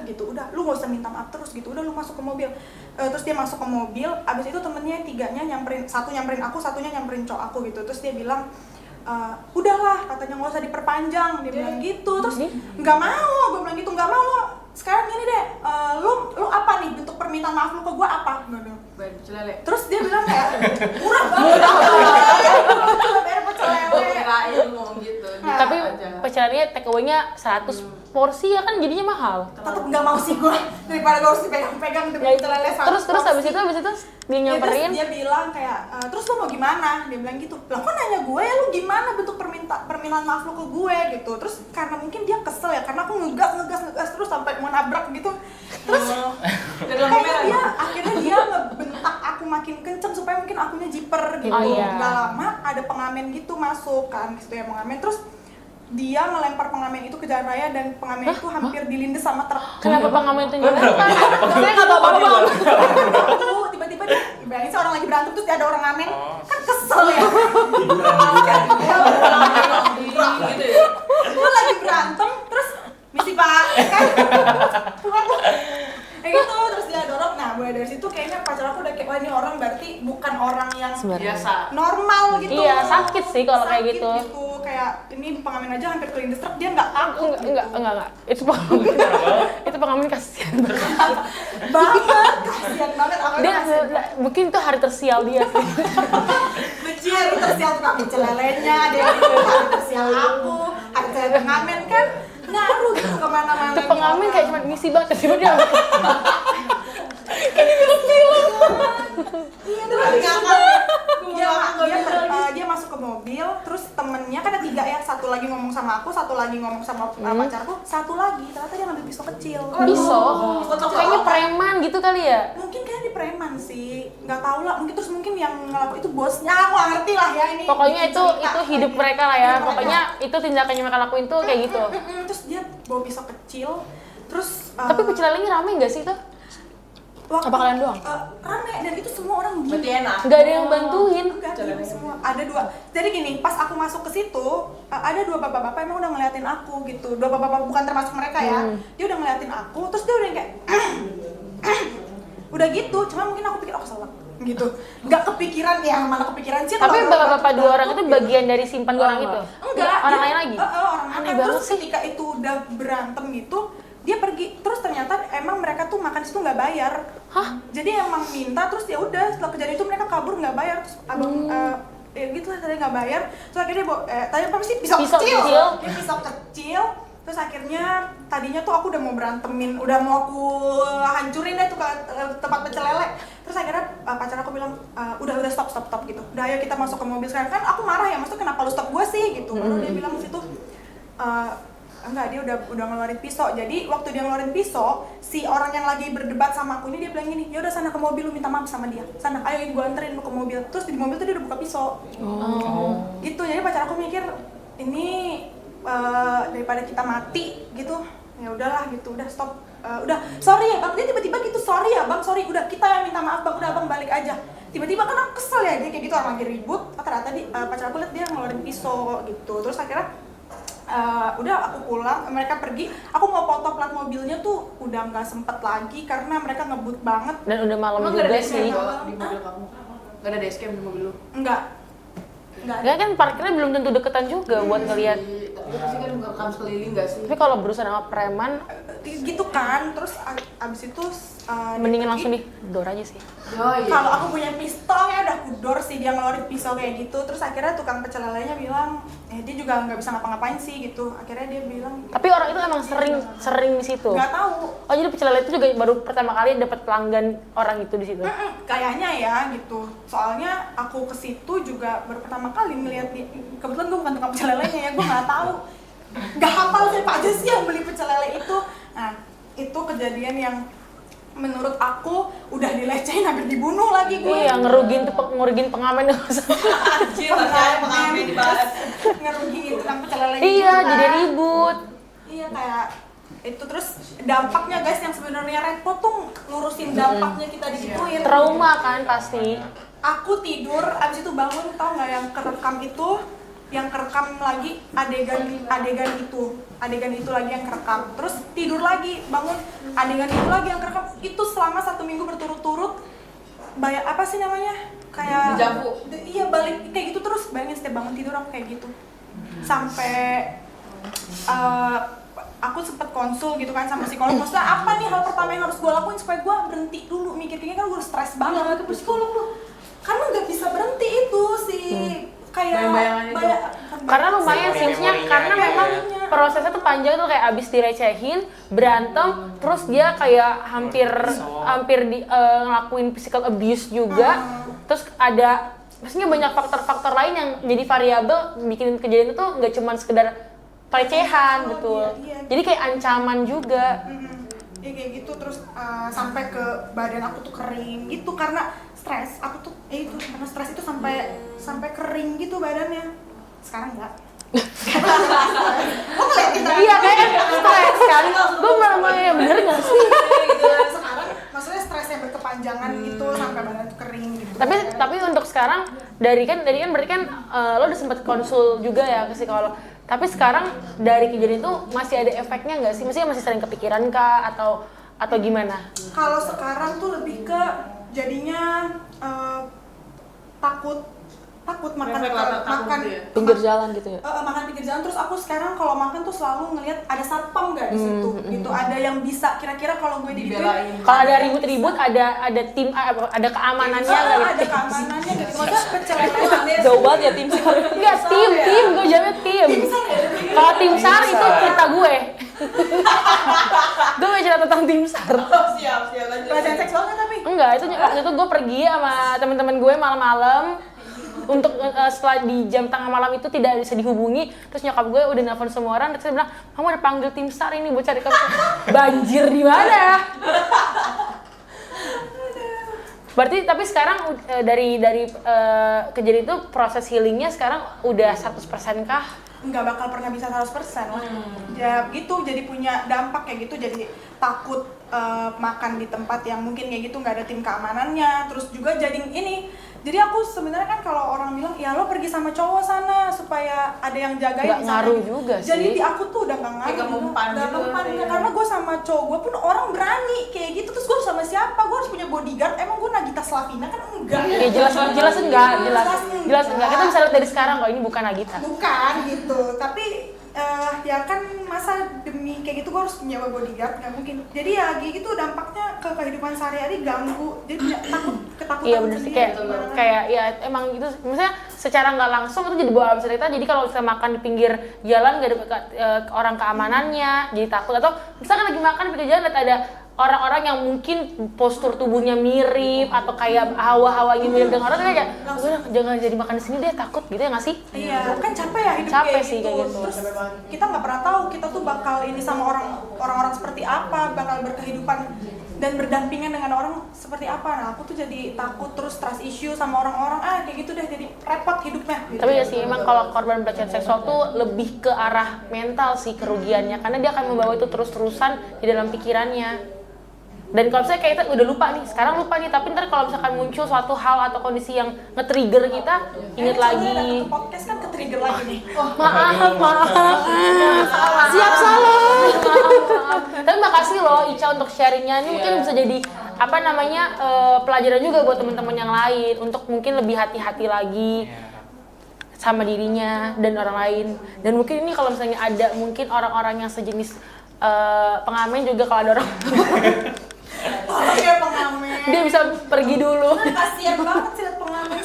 gitu, udah lu nggak usah minta maaf terus gitu, udah lu masuk ke mobil. Terus dia masuk ke mobil, abis itu temennya tiganya nyamperin, satu nyamperin aku, satunya nyamperin cowok aku gitu. Terus dia bilang udahlah, katanya nggak usah diperpanjang, dia bilang gitu. Terus nggak mau, gue bilang gitu, nggak mau lo. Sekarang gini deh, lu apa nih bentuk permintaan maaf lu ke gue apa? Bayar pecel lele. Terus dia bilang kayak murah banget, bayar pecel lele. Kirain ngomong gitu. Nah, Tapi aja. pecelnya take away-nya 100 porsi ya kan jadinya mahal. Tetep nggak mau sih gue, daripada gue harus dipegang-pegang demi pecel lele. Terus habis itu dia nyamperin. Dia bilang kayak terus lu mau gimana? Dia bilang gitu. Lah kok nanya gue ya, lu gimana bentuk permintaan maaf lu ke gue gitu. Terus karena mungkin dia kesel ya, karena aku ngegas terus sampai mau nabrak gitu. Terus kayaknya dia akhirnya dia ngebentak aku makin kenceng supaya mungkin akunya jiper gitu. Oh, iya. Gak lama ada pengamen gitu masuk kan, gitu ya pengamen. Terus dia ngelempar pengamen itu ke jalan raya dan pengamen itu hampir dilindes sama truk. Kenapa pengamen itu nyamperin? Saya nggak tahu apa-apa. Tiba-tiba dia, bayangin seorang lagi berantem terus ada orang ngamen, kan kesel ya. Gitu ya. Lu lagi berantem terus misi pak, kan? Kayak gitu, terus dia dorong. Nah, mulai dari situ kayaknya pacar aku udah kayak, wah ini orang berarti bukan orang yang Biasa. normal gitu. Iya, sakit sih kalau kayak Sakit gitu. Kayak ini pengamen aja hampir kelindes truk, dia nggak takut. Enggak. Itu pengamen kasihan. Banget, kasihan banget. Aku Dia kasihan. mungkin itu hari tersial dia sih. Bejir, tersial tukang pecel lelenya, dia hari tersial aku, hari tersial pengamen kan ngaruh gitu kemana-mana. Itu pengamen kayak cuma misi banget tiba dia. Iya, itu lagi ngakak. Dia masuk ke mobil, terus temennya kan ada 3 ya, satu lagi ngomong sama aku, satu lagi ngomong sama pacarku, satu lagi ternyata dia ngambil pisau kecil. Pisau. Kayaknya preman gitu kali ya. Mungkin kayaknya di preman sih, nggak tahu lah. Mungkin yang ngelakuin itu bosnya, aku nggak ngerti lah ya ini. Pokoknya itu cerita. hidup mereka lah ya. Hidup mereka. Pokoknya itu tindakan yang mereka lakuin tuh kayak gitu. Terus dia bawa pisau kecil, terus Tapi pecel lelenya rame nggak sih itu? Apa kalian doang? Rame, dan itu semua orang Berarti gini. enak. Nggak ada yang bantuin. Enggak, gini semua. Ada 2. Jadi gini, pas aku masuk ke situ, ada 2 bapak-bapak emang udah ngeliatin aku gitu. 2 bapak-bapak bukan termasuk mereka ya. Dia udah ngeliatin aku, terus dia udah kayak udah gitu. Cuma mungkin aku pikir salah gitu. Nggak kepikiran ya, mana kepikiran sih. Tapi kalau bapak-bapak 2 orang itu gitu. bagian dari simpan orang itu. Enggak, Orang dia- lain lagi. orang Aneh makan. banget Terus sih. ketika itu udah berantem gitu, dia pergi. Terus ternyata emang mereka tuh makan situ nggak bayar. Hah? Jadi emang minta, terus ya udah setelah kejadian itu mereka kabur nggak bayar. Terus abang ya gitu lah, tadi nggak bayar. Terus akhirnya tadi apa sih pisau Pisau kecil. kecil. Dia pisau kecil. Terus akhirnya tadinya tuh aku udah mau berantemin, udah mau aku hancurin deh tuh ke tempat pecel lele. Terus akhirnya pacar aku bilang udah stop gitu, udah ayo kita masuk ke mobil sekarang. Kan aku marah ya, maksudnya kenapa lu stop gue sih gitu. Baru dia bilang di situ enggak, dia udah ngeluarin pisau. Jadi waktu dia ngeluarin pisau, si orang yang lagi berdebat sama aku ini dia bilang gini, ya udah sana ke mobil, lu minta maaf sama dia, sana ayo gue anterin lu ke mobil. Terus di mobil tuh dia udah buka pisau. Gitu. Jadi pacar aku mikir ini daripada kita mati gitu, ya udahlah gitu, udah stop. Udah sorry ya bang, dia tiba-tiba gitu, sorry ya bang, sorry, udah kita yang minta maaf bang, udah abang balik aja. Tiba-tiba kan aku kesel ya, dia kayak gitu, orang lagi ribut, ternyata pacar aku lihat dia ngeluarin pisau gitu. Terus akhirnya udah aku pulang, mereka pergi, aku mau foto plat mobilnya tuh udah nggak sempet lagi karena mereka ngebut banget. Dan udah malam Emang nggak juga ada sih. dashcam di mobil kamu? Nggak ada dashcam di mobil lu? Enggak ada. Enggak kan parkirnya belum tentu deketan juga buat ngeliat. Tapi pasti kan ngerekam sekeliling nggak sih? Tapi kalau berusaha sama preman, Gitu kan, terus abis itu mendingan dia langsung pergi. didor aja sih. Oh iya. Kalau aku punya pistol ya udah kudor sih, dia ngeluarin pisau kayak gitu. Terus akhirnya tukang pecel lelenya bilang, dia juga nggak bisa ngapa-ngapain sih gitu. Akhirnya dia bilang, Tapi orang itu emang sering di situ. nggak tahu. Oh jadi pecel lele itu juga baru pertama kali dapat pelanggan orang itu di situ. Kayaknya ya gitu. Soalnya aku ke situ juga baru pertama kali ngeliat dia. Kebetulan gue bukan tukang pecel lelenya ya, gue nggak tahu. Nggak hafal siapa aja sih yang beli pecel lele itu. Nah, itu kejadian yang menurut aku udah dilecehin, hampir dibunuh lagi gue. Iya, ngerugiin pengamen. Anjir, saya pengamen dibahas. Ngerugiin tukang pecel lele Iya, gitu kan. jadi ribut. Iya, kayak itu. Terus dampaknya guys, yang sebenarnya repot tuh lurusin dampaknya kita digituin. Trauma kan pasti. Aku tidur, abis itu bangun, tau nggak yang kerekam itu, yang kerekam lagi adegan itu lagi yang kerekam. Terus tidur lagi, bangun, adegan itu lagi yang kerekam. Itu selama 1 minggu berturut-turut. Apa sih namanya? Kayak Dejavu. Iya, balik kayak gitu terus. Bayangin setiap bangun tidur aku kayak gitu. Sampai aku sempet konsul gitu kan sama psikolog. Maksudnya apa nih hal pertama yang harus gue lakuin supaya gue berhenti dulu mikir, kayaknya kan gue stres banget ke psikolog lu. Karena nggak bisa berhenti itu sih. Kayak Bayang-bayangan itu. Karena lumayan sih, maksudnya Memorinya karena ada memang ya. prosesnya tuh panjang tuh, kayak abis direcehin, berantem, terus dia kayak hampir ngelakuin physical abuse juga. Terus ada, maksudnya banyak faktor-faktor lain yang jadi variabel bikin kejadian itu nggak cuma sekedar pelecehan gitu. Iya. Jadi kayak ancaman juga. Ya kayak gitu. Terus sampai ke badan aku tuh kering gitu karena stres. Aku tuh itu karena stres itu sampai kering gitu badannya. Sekarang enggak. Lo ngeliatin tadi? Iya kayaknya stres kan. Gue malah ya bener nggak sih? Gitu. Sekarang maksudnya stres yang berkepanjangan gitu sampai badan tuh kering gitu. Tapi untuk sekarang dari kan berarti kan lo udah sempet konsul juga ya ke psikolog. Tapi sekarang dari kejadian itu masih ada efeknya nggak sih? Maksudnya masih sering kepikiran kah atau gimana? Kalau sekarang tuh lebih ke jadinya takut makan Efek takut gitu ya? Pinggir jalan gitu ya. makan pinggir jalan. Terus aku sekarang kalau makan tuh selalu ngelihat ada satpam nggak di situ gitu, ada yang bisa kira-kira kalau gue digituin Dibelain. Kalau ada ribut-ribut ada tim ada keamanannya nggak ada gitu? keamanannya gitu. Maksudnya pecel lele Jauh banget ya tim SAR. Enggak tim gue jawabnya tim. Kalau tim SAR itu cerita gue. Gue mau cerita tentang tim SAR. Oh, siap lanjut. pelecehan seksual kan tapi Enggak, itu waktu itu gue pergi sama teman-teman gue malam-malam untuk setelah di jam tengah malam itu tidak bisa dihubungi. Terus nyokap gue udah nelfon semua orang, terus dia bilang, "Kamu ada panggil tim SAR ini buat cari kamu." Banjir di mana? Berarti tapi sekarang dari kejadian itu proses healingnya sekarang udah 100% kah? nggak bakal pernah bisa 100% lah. Ya gitu, jadi punya dampak kayak gitu, jadi takut makan di tempat yang mungkin kayak gitu nggak ada tim keamanannya. Terus juga jadi jadi aku sebenarnya kan kalau orang bilang ya lo pergi sama cowok sana supaya ada yang jagain Nggak di sana. ngaruh juga Jadi sih. di aku tuh udah nggak ngaruh. Kayak mempan Nggak gitu, mempan, iya. karena gue sama cowok gue pun orang berani kayak gitu. Terus gue sama siapa? Gue harus punya bodyguard. Emang gue Nagita Slavina kan enggak? Ya jelas enggak. Kita bisa lihat dari sekarang kalau ini bukan Nagita. Bukan gitu, tapi ya kan masa demi kayak gitu gue harus punya bodyguard, nggak mungkin. Jadi ya gitu dampaknya ke kehidupan sehari-hari, ganggu. Jadi punya ketakutan Iya bener sih, kayak ya emang gitu, maksudnya secara nggak langsung itu jadi bawa cerita. Jadi kalau kita makan di pinggir jalan gak ada orang keamanannya, jadi takut. Atau misalkan lagi makan di pinggir jalan lihat ada orang-orang yang mungkin postur tubuhnya mirip atau kayak hawa-hawanya mirip dengan orang kayak udah jangan jadi makan di sini deh, takut gitu ya nggak sih? Iya, kan capek ya hidup Capek kayak sih gitu. kayak gitu. Terus kita nggak pernah tahu kita tuh bakal ini sama orang-orang seperti apa, bakal berkehidupan dan berdampingan dengan orang seperti apa. Nah, aku tuh jadi takut terus trust issue sama orang-orang, kayak gitu deh, jadi repot hidupnya. Gitu. Tapi ya sih emang kalau korban pelecehan seksual tuh lebih ke arah mental sih kerugiannya, karena dia akan membawa itu terus-terusan di dalam pikirannya. Dan kalau misalnya kayak kita udah lupa nih, sekarang lupa nih, tapi ntar kalau misalkan muncul suatu hal atau kondisi yang nge-trigger kita, inget lagi. Datang ke podcast kan ke-trigger lagi nih. Maaf. Siap salah. Maaf. Tapi makasih loh Ica untuk sharingnya. Ini mungkin bisa jadi apa namanya pelajaran juga buat teman-teman yang lain untuk mungkin lebih hati-hati lagi sama dirinya dan orang lain. Dan mungkin ini kalau misalnya ada mungkin orang-orang yang sejenis pengamen juga, kalau ada orang Kayak pengamen. dia bisa pergi dulu. Kasian banget sih liat pengamennya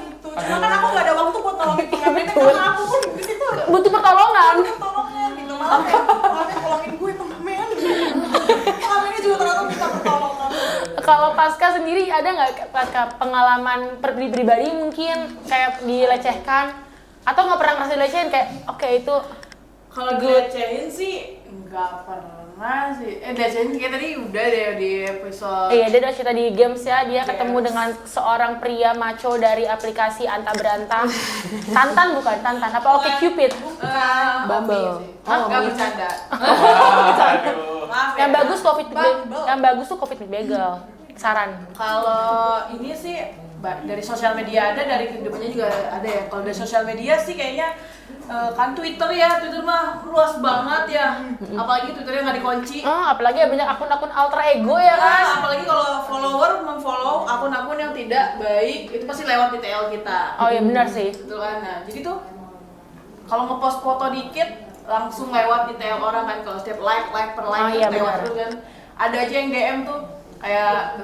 gitu. Cuma kan aku nggak ada waktu buat nolongin pengamennya karena aku pun di situ Butuh pertolongan. tolongnya gitu. Malah kayak pengamen tolongin gue pengamen. Pengamennya juga ternyata minta pertolongan. Kalau Pasca sendiri ada nggak Pasca pengalaman pribadi mungkin kayak dilecehkan atau nggak pernah ngerasa dilecehin kayak oke itu Kalau dilecehin sih nggak pernah sih. Dilecehin kayak tadi udah deh di episode. iya dia udah cerita di games ya, dia ketemu dengan seorang pria maco dari aplikasi Anta Beranta. Tantan bukan Tantan, apa Oke Cupid? Bumble. Hah? Nggak bercanda. Aduh. Maaf ya. Yang bagus Bumble. yang bagus tuh Covid Bagel. Saran. Kalau ini sih dari sosial media ada, dari kehidupannya juga ada ya. Kalau dari sosial media sih kayaknya kan Twitter mah luas banget ya. Apalagi Twitternya nggak dikunci. Apalagi banyak akun-akun alter ego ya kan. Apalagi kalau follower memfollow akun-akun yang tidak baik, itu pasti lewat di TL kita. Oh iya benar sih. Betul kan? Nah, jadi tuh kalau ngepost foto dikit langsung lewat di TL orang kan, kalau setiap like per like Oh, iya, lewat benar. tuh kan. Ada aja yang DM tuh kayak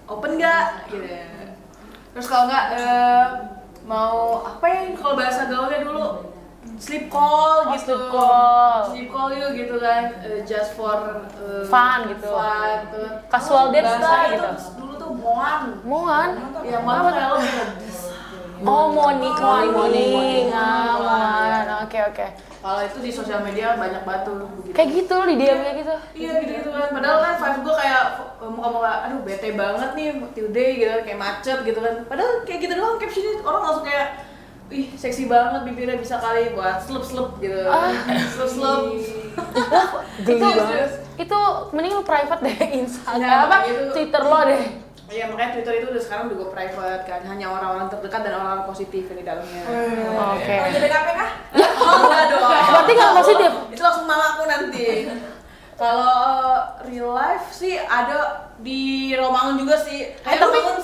open nggak gitu. Terus kalau nggak mau apa ya, kalau bahasa gaulnya dulu sleep call gitu. Sleep call. Sleep call yuk gitu kan, just for Fun gitu. Fun, tuh. Casual dance Bahasa lah itu gitu. Dulu tuh moan. Moan. Ya moan tuh kalau Morning. Oke. kalau itu di sosial media banyak batu begitu. Kayak gitu loh di DM kayak gitu. Iya gitu kan. Padahal kan vibe gue kayak muka-muka aduh bete banget nih today gitu kan, kayak macet gitu kan. Padahal kayak gitu doang captionnya orang langsung kayak ih seksi banget bibirnya, bisa kali buat slup gitu. Slup. Itu itu mending lu private deh Instagram Ya, apa itu- Twitter lo deh. Iya makanya Twitter itu udah sekarang juga private kan, hanya orang-orang terdekat dan orang-orang positif yang di dalamnya. Oke. Kalau jadi KP kah? Oh enggak dong. Berarti nggak positif. Itu langsung mamaku nanti. Kalau real life sih ada di Romangun juga sih.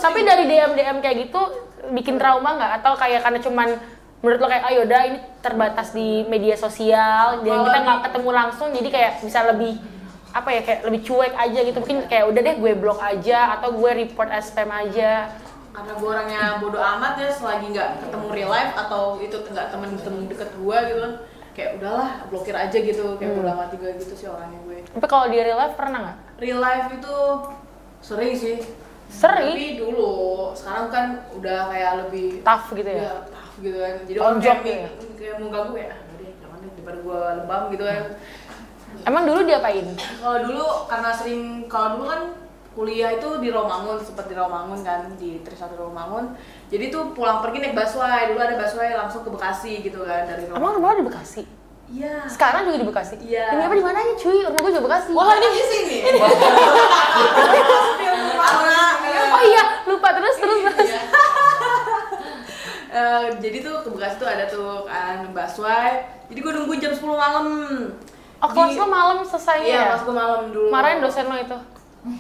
Tapi dari DM kayak gitu bikin trauma nggak? Atau kayak karena cuman menurut lo kayak ayo udah ini terbatas di media sosial dan Kalau kita nggak ketemu langsung jadi kayak bisa lebih apa ya, kayak lebih cuek aja gitu, mungkin kayak udah deh gue blok aja atau gue report as spam aja. karena gue orangnya bodo amat ya, selagi nggak ketemu real life atau itu nggak temen deket gue gitu kan, kayak udahlah blokir aja gitu, kayak bodo amat juga gitu sih orangnya gue. Tapi kalau di real life pernah nggak? Real life itu sering sih. Sering? Tapi dulu, sekarang kan udah kayak lebih Tough gitu ya? tough gitu kan. Jadi On orang job kayak, ya? kayak mau ganggu ya, udah deh jangan deh daripada gue lebam gitu kan. Emang dulu diapain? Kalau dulu karena sering, kalau dulu kan kuliah itu di Romangun, sempat di Romangun kan, di Trisakti Romangun. Jadi tuh pulang pergi naik busway, dulu ada busway langsung ke Bekasi gitu kan dari Romangun. Emang rumah lo di Bekasi? Iya. Sekarang juga di Bekasi? Iya. Ini apa di mananya cuy? Rumah gue juga Bekasi. Wah ini di sini. Oh iya, lupa terus. Iya. Jadi tuh ke Bekasi tuh ada tuh kan busway. Jadi gue nunggu jam 10 malam. Oh, kelas lo malam selesainya Iya, ya? kelas gue malam dulu. Marahin dosen lo itu?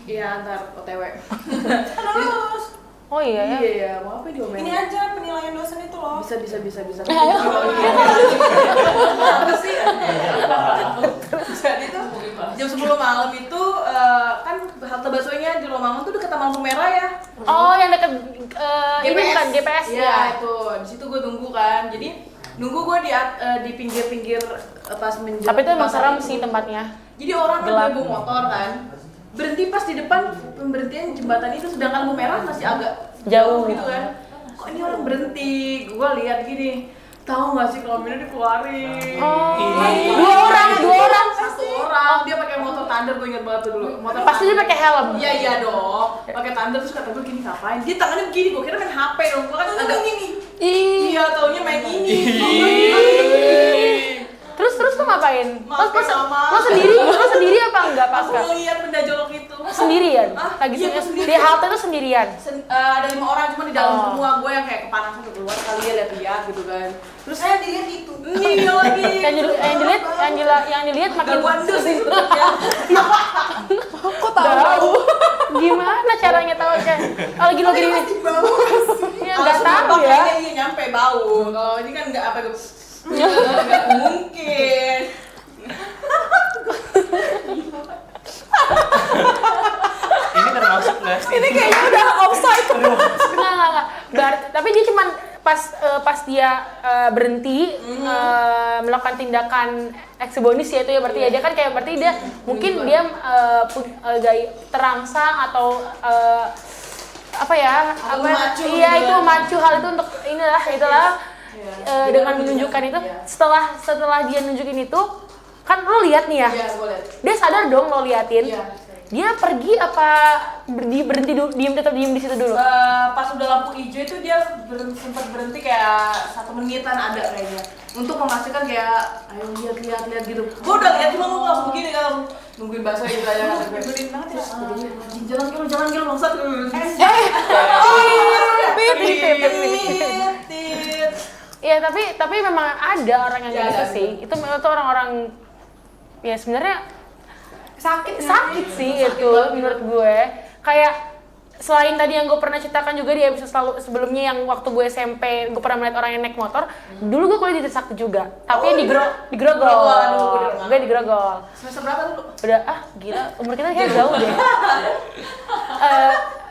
Iya, antar OTW. Terus Oh iya ya? Iya, mau apa diomelin? ini aja penilaian dosen itu loh. Bisa. Ayo. Apa sih? Jadi tuh jam 10 malam itu kan halte busway-nya di Romangun tuh deket sama lampu merah ya. Oh, yang deket ini bukan GPS Iya, ya? itu. Di situ gue tunggu kan. Jadi nunggu gue di pinggir-pinggir pas menjelang. Tapi itu emang serem sih tempatnya. Jadi orang kan Gelap. bawa motor kan. berhenti pas di depan pemberhentian jembatan itu, sedangkan lampu merah masih agak Jauh. gitu kan. Kok ini orang berhenti? Gua lihat gini, tahu nggak sih kalau Mina dikeluarin? Dua orang. Satu orang, dia pakai motor Thunder, gue ingat banget tuh dulu. Motor Pasti dia Thunder. pakai helm. Iya dong, pakai Thunder. Terus kata gue gini, ngapain? Dia tangannya begini, gue kira main HP dong. Gue kan agak ini. Ih. Iya, taunya main ini. Terus tuh ngapain? Maaf ya, Mama. Lo sendiri apa enggak Aku Pasca? ngeliat benda jorok itu. Sendirian? Ah, Lagi iya, sendirian. gua sendirian. Di halte tuh sendirian. Ada 5 orang cuma di dalam Oh. semua. Gue yang kayak kepanasan tuh keluar kali ya, lihat-lihat gitu kan. Terus Saya dilihat itu. iya lagi. yang dilihat makin Wonder sih sebenarnya. Kok tahu? Gimana caranya tahu kan? Oh, lagi gini. Pasti bau sih. Ya enggak tahu ya. Iya nyampe bau. Kalau ini kan nggak apa gitu. Nggak mungkin. Ini termasuk nggak sih? Ini kayaknya udah offside. Enggak. Tapi dia cuman pas dia berhenti melakukan tindakan eksibonis ya itu ya berarti ya dia kan kayak berarti dia mungkin dia terangsang atau apa ya Memacu iya gitu itu ya. memacu hal itu untuk itulah dengan menunjukkan itu setelah dia nunjukin itu kan lo lihat nih ya Iya, gue lihat. dia sadar dong lo liatin Iya. dia pergi apa berhenti dulu tetap diem di situ dulu. Pas udah lampu hijau itu dia sempat berhenti kayak 1 menitan ada kayaknya untuk memastikan kayak ayo lihat gitu. Gue udah lihat cuma gue langsung begini kan nungguin bahasa gitu aja kan. Nyebelin banget ya. Jalan kilo bangsat. Iya tapi memang ada orang yang Ya, kayak gitu ada. sih. Itu orang-orang ya sebenarnya Sakit sih itu menurut gue. Kayak selain tadi yang gue pernah ceritakan juga di episode sebelumnya yang waktu gue SMP gue pernah melihat orang yang naik motor. Dulu gue kuliah di Trisakti juga. Tapi yang di Grogol. Waduh, Gue di Grogol. Semester berapa dulu? Udah gila umur kita kayak jauh deh.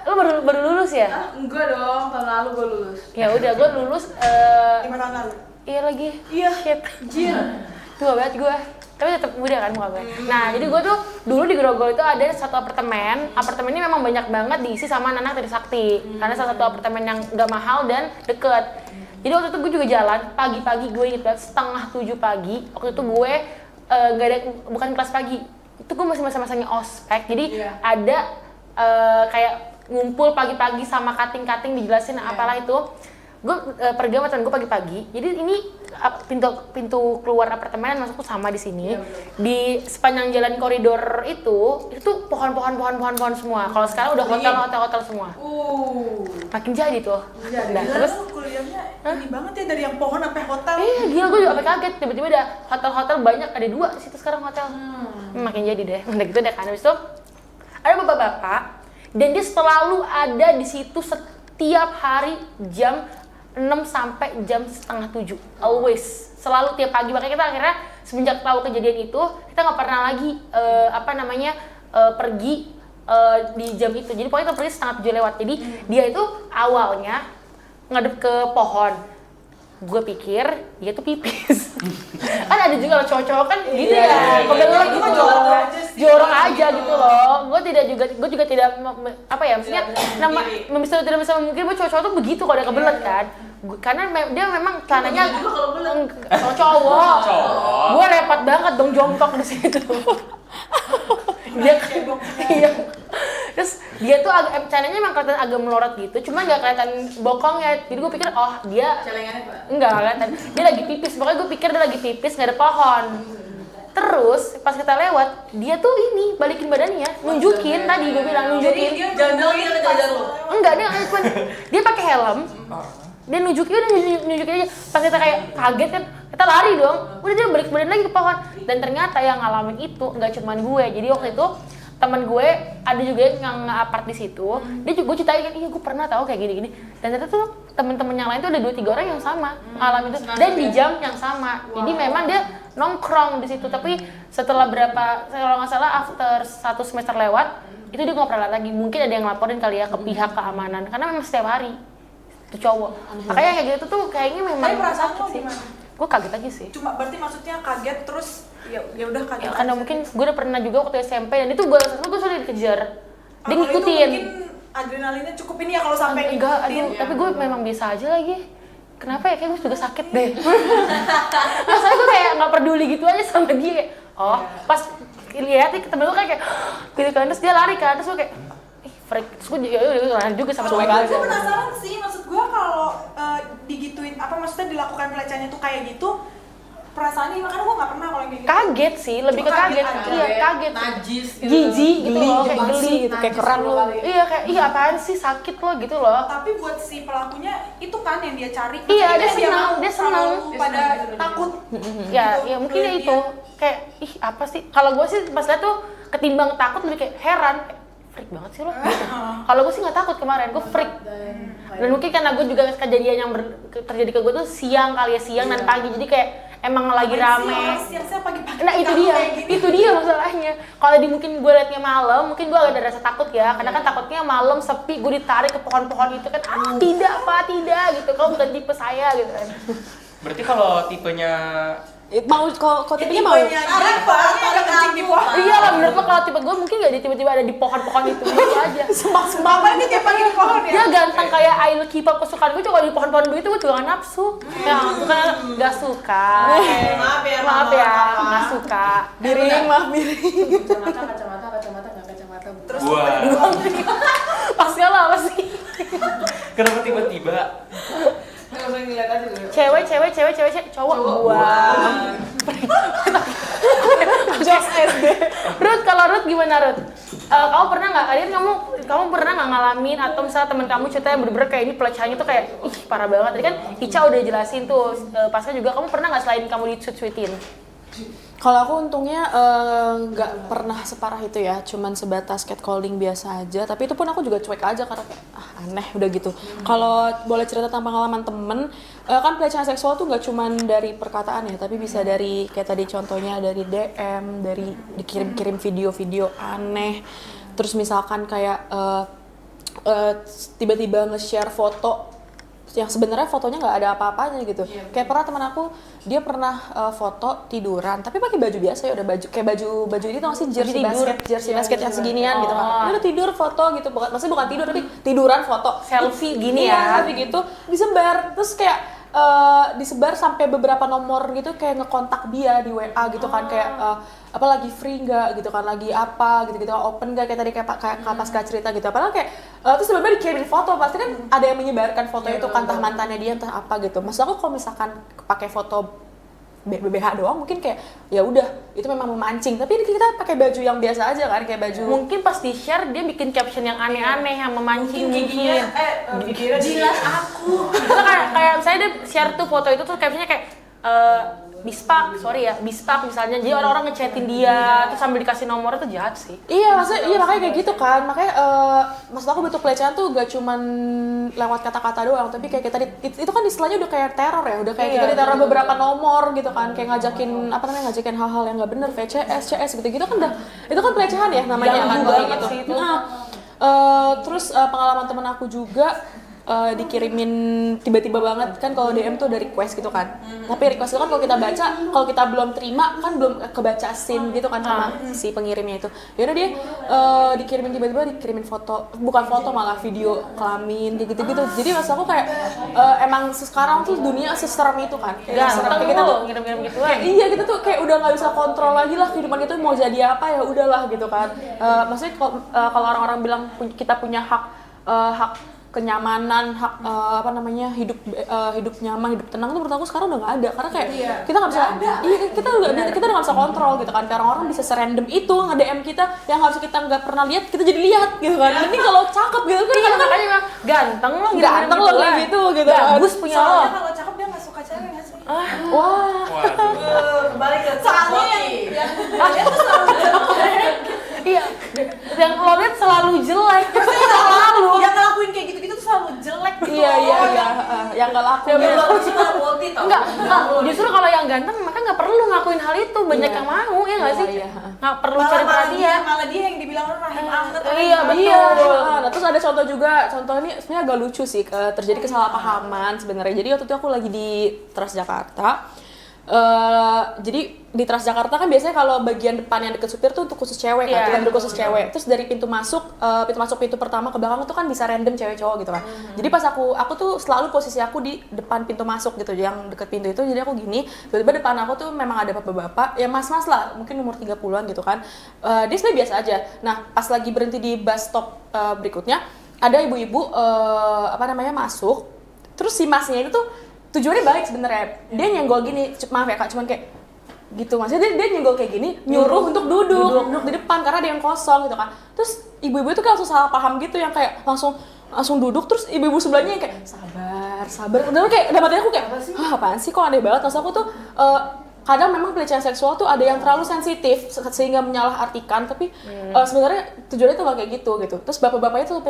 Lo baru lulus ya? Enggak dong, tahun lalu gue lulus. Ya udah gue lulus 5 tahun lalu. iya lagi. Iya. Shit. Jir. Tua banget gue. Tapi tetap muda kan muka gue. Nah, jadi gue tuh dulu di Grogol itu ada satu apartemen. Apartemennya memang banyak banget diisi sama anak-anak dari Sakti. Karena salah satu apartemen yang gak mahal dan deket. Jadi waktu itu gue juga jalan pagi-pagi, gue inget banget 6:30 pagi. Waktu itu gue bukan kelas pagi. Itu gue masih masa-masanya ospek. Jadi Iya. ada kayak ngumpul pagi-pagi sama kating-kating dijelasin apalah itu. Gue pergi sama temen gue pagi-pagi. Jadi ini pintu keluar apartemen dan masuk tuh sama di sini. Iya, betul. Di sepanjang jalan koridor itu pohon semua. Kalau sekarang udah hotel semua. Makin jadi tuh. Jadi. Nah, Terus terus kuliahnya ini banget ya dari yang pohon sampai hotel. gila gue juga sampai kaget tiba-tiba ada hotel banyak, ada 2 situ sekarang hotel. Makin jadi deh. Udah gitu deh kan habis itu ada bapak-bapak dan dia selalu ada di situ setiap hari jam 6 sampai jam 6:30 always selalu tiap pagi. Makanya kita akhirnya semenjak tahu kejadian itu kita nggak pernah lagi pergi di jam itu. Jadi pokoknya kita pergi 6:30 lewat. Jadi dia itu awalnya ngadep ke pohon. Gue pikir dia tuh pipis. Kan ada juga loh cowok-cowok kan gitu ya. Kebelet gitu loh. Jorok aja gitu loh. Gue juga tidak maksudnya tidak bisa memungkiri bahwa cowok-cowok tuh begitu kalau udah kebelet kan. Karena dia memang celananya cowok. Gue repot banget dong jongkok di situ. Dia iya. Terus dia tuh celananya emang kelihatan agak melorot gitu, cuma nggak kelihatan bokongnya. Jadi gue pikir dia Celengannya Pak. enggak kelihatan. Dia lagi pipis. Pokoknya gue pikir dia lagi pipis nggak ada pohon. Terus pas kita lewat, dia tuh ini balikin badannya, nunjukin tadi gue bilang nunjukin. Jalan-jalan dia kejar lu. Enggak, dia pakai helm. Dia nunjukin aja. Pas kita kayak kaget kan, kita lari dong. Udah dia balik badan lagi ke pohon. Dan ternyata yang ngalamin itu nggak cuman gue. Jadi waktu itu teman gue ada juga yang nge-apart di situ. Dia juga gue ceritain kan, iya gue pernah tahu kayak gini-gini. Dan ternyata tuh teman-teman yang lain tuh ada 2-3 orang yang sama ngalamin itu dan di jam yang sama. Jadi memang dia nongkrong di situ. Tapi setelah kalau nggak salah after 1 semester lewat, itu dia nggak pernah lagi. Mungkin ada yang laporin kali ya ke pihak keamanan. Karena memang setiap hari itu cowok. Makanya kayak gitu tuh kayaknya memang Tapi perasaan lo sih. gimana? gue kaget aja sih. Cuma berarti maksudnya kaget terus ya udah kaget. Ya, karena mungkin gue udah pernah juga waktu SMP dan itu gue sudah dikejar. Dia ngikutin. Mungkin adrenalinnya cukup ini ya kalau sampai Enggak, ngikutin. aduh, tapi gue memang biasa aja lagi. Kenapa ya? Kayak gue juga sakit deh. Rasanya gue kayak nggak peduli gitu aja sama dia. Kayak, oh, pas lihat nih temen gue kayak gitu kan, terus dia lari kan, terus gue kayak freak, terus gue lari juga sama Cuek temen aja. gue. Gue penasaran sih, maksud gue kalau digituin apa maksudnya dilakukan pelecehannya tuh kayak gitu, perasaannya gimana? Karena gue nggak pernah kalau kayak gitu. Kaget sih, lebih ke Cuma kaget. kaget aja. Iya, kaget. Najis gitu. Jijik gitu Geli, loh, kayak apaan geli sih gitu, kayak Najis keren lu. 10 kali. Iya kayak, iya apaan sih sakit lo gitu loh. Tapi buat si pelakunya itu kan yang dia cari. Iya, Maksudnya dia senang, mau dia senang. kalau Dia pada senang gitu, takut. Ya, Gitu, ya mungkin ya dia. itu. Kayak, ih apa sih? Kalau gue sih pas liat tuh ketimbang takut lebih kayak heran. Kayak, freak banget sih lo gitu. Kalau gue sih nggak takut kemarin, gue freak. Dan mungkin karena gue juga kejadian yang terjadi ke gue tuh siang kali ya, siang dan pagi. Jadi kayak emang lagi rame. Siang-siang pagi-pagi. Nah itu kamu dia, kayak gini. itu dia masalahnya. Kalau di mungkin gue liatnya malam, mungkin gue agak ada rasa takut ya. Karena kan takutnya malam sepi, gue ditarik ke pohon-pohon itu kan, tidak pak, tidak gitu. Kamu bukan tipe saya gitu kan. Berarti kalau tipenya Mau kalau tipenya mau? Tipenya dia ada kencing di pohon. Iya lah, menurut lo kalau tipe gue mungkin gak tiba-tiba ada di pohon-pohon itu gitu aja. Bapak ini tiap pagi di pohon ya? Dia ganteng kayak I Will Keep Up kesukaan gue, coba di pohon-pohon itu gue juga gak nafsu. Ya, bukan gak suka. Maaf ya, Maaf ya, Mama. gak suka. Miring, maaf miring. Kacamata nggak kacamata. Terus gua Pasnya lah apa sih? kenapa tiba-tiba Nggak usah ngeliat aja dulu. Cewek, cowok gua. Jokes SD. Ruth, kalau Ruth gimana Ruth? Kamu pernah nggak? Adin kamu pernah nggak ngalamin atau misalnya teman kamu cerita yang bener-bener kayak ini pelecehannya tuh kayak ih parah banget. Tadi kan Ica udah jelasin tuh. Pasnya juga kamu pernah nggak selain kamu disuit-suitin? Kalau aku untungnya nggak pernah separah itu ya, cuman sebatas catcalling biasa aja. Tapi itu pun aku juga cuek aja karena kayak aneh udah gitu. Kalau boleh cerita tentang pengalaman temen, kan pelecehan seksual tuh nggak cuman dari perkataan ya, tapi bisa dari kayak tadi contohnya dari DM, dari dikirim-kirim video-video aneh. Terus misalkan kayak tiba-tiba nge-share foto yang sebenarnya fotonya nggak ada apa-apanya gitu. Kayak pernah teman aku, dia pernah foto tiduran, tapi pakai baju biasa ya, udah baju kayak baju ini tuh masih jersey basket yang seginian gitu kan. Dia udah tidur foto gitu, maksudnya bukan tidur tapi tiduran foto. Selfie gini Iya, ya. selfie gitu disebar, terus kayak disebar sampai beberapa nomor gitu kayak ngekontak dia di WA gitu kan kayak apa lagi free nggak gitu kan, lagi apa gitu open nggak kayak tadi kayak Pasca cerita gitu, apalagi kayak terus tiba-tiba dikirimin foto, pasti kan ada yang menyebarkan foto itu kan, entah mantannya dia entah apa gitu. Maksud aku kalau misalkan pakai foto BBH doang mungkin kayak ya udah itu memang memancing, tapi ini kita pakai baju yang biasa aja kan, kayak baju Mungkin pas di share dia bikin caption yang aneh-aneh yang memancing Giginya, mungkin. jilat aku. Itu kayak misalnya dia share tuh foto itu tuh captionnya kayak Bispak misalnya, jadi orang-orang ngechatin dia terus sambil dikasih nomor itu jahat sih. Iya, maksudnya iya makanya kayak gitu kan. Makanya maksud aku bentuk pelecehan tuh gak cuman lewat kata-kata doang, tapi kayak kita itu kan istilahnya udah kayak teror ya, udah kayak kita diteror beberapa nomor gitu kan, kayak ngajakin hal-hal yang gak bener, VCS, CS gitu-gitu kan udah itu kan pelecehan ya namanya kan kayak gitu. sih itu. Nah, terus pengalaman temen aku juga dikirimin tiba-tiba banget kan, kalau DM tuh dari request gitu kan. Tapi request itu kan kalau kita baca, kalau kita belum terima kan belum kebaca scene gitu kan sama si pengirimnya itu. Yaudah dia dikirimin foto, bukan foto malah video kelamin gitu-gitu. Jadi maksud aku kayak emang sekarang tuh dunia seserem itu kan. Ganteng Kayak kita tuh ngirim-ngirim gitu kayak, iya kita tuh kayak udah nggak bisa kontrol lagi lah kehidupan itu mau jadi apa ya udahlah gitu kan. Maksudnya kalau orang-orang bilang kita punya hak kenyamanan, hak hidup nyaman, hidup tenang, itu menurut aku sekarang udah nggak ada, karena kayak kita nggak bisa, kita udah nggak bisa kontrol gitu kan, karena orang bisa serandom itu nge-DM kita yang harus kita nggak pernah lihat, kita jadi lihat gitu kan. Mending kalau cakep gitu kan, Iya kadang-kadang makanya mah ganteng lo ganteng lo kayak gitu gitu kan. bagus punya lo. Soalnya kalau cakep dia nggak suka cewek nggak sih? Wah, waduh Balik ke Soalnya yang itu selalu Iya, yang lo lihat selalu jelek. selalu yang ngelakuin kayak gitu-gitu tuh selalu jelek gitu. iya yang nggak laku Ya, gitu. Bagus cuma putih tau. Enggak, justru kalau yang ganteng mereka nggak perlu ngakuin hal itu, banyak Iya. yang mau ya nggak sih? Iya. Nggak perlu Malah cari malah dia, perhatian. malah dia yang dibilang orang rahim anget. Iya, betul. Iya, nah, terus ada contoh ini sebenarnya agak lucu sih, terjadi kesalahpahaman sebenarnya. Jadi waktu itu aku lagi di Transjakarta, Jadi di Transjakarta kan biasanya kalau bagian depan yang deket supir tuh untuk khusus cewek kan, Iya, kita ambil khusus cewek. Terus dari pintu masuk pintu pertama ke belakang tuh kan bisa random cewek cowok gitu kan. Jadi pas aku tuh selalu posisi aku di depan pintu masuk gitu, yang deket pintu itu. Jadi aku gini, tiba-tiba depan aku tuh memang ada bapak-bapak, ya mas-mas lah, mungkin umur 30-an gitu kan. Dia sebenarnya biasa aja. Nah, pas lagi berhenti di bus stop berikutnya, ada ibu-ibu masuk. Terus si masnya itu tuh tujuannya baik sebenarnya. Dia nyenggol gini, maaf ya Kak, cuman kayak gitu, maksudnya dia nyenggol kayak gini, nyuruh untuk duduk di depan karena ada yang kosong gitu kan. Terus ibu-ibu itu kayak langsung salah paham gitu, yang kayak langsung duduk, terus ibu-ibu sebelahnya yang kayak sabar. Udah kayak dalam hati aku kayak, apaan sih, kok aneh banget. Maksud aku tuh kadang memang pelecehan seksual tuh ada yang terlalu sensitif sehingga menyalahartikan, tapi sebenarnya tujuannya tuh gak kayak gitu. Terus bapak-bapaknya tuh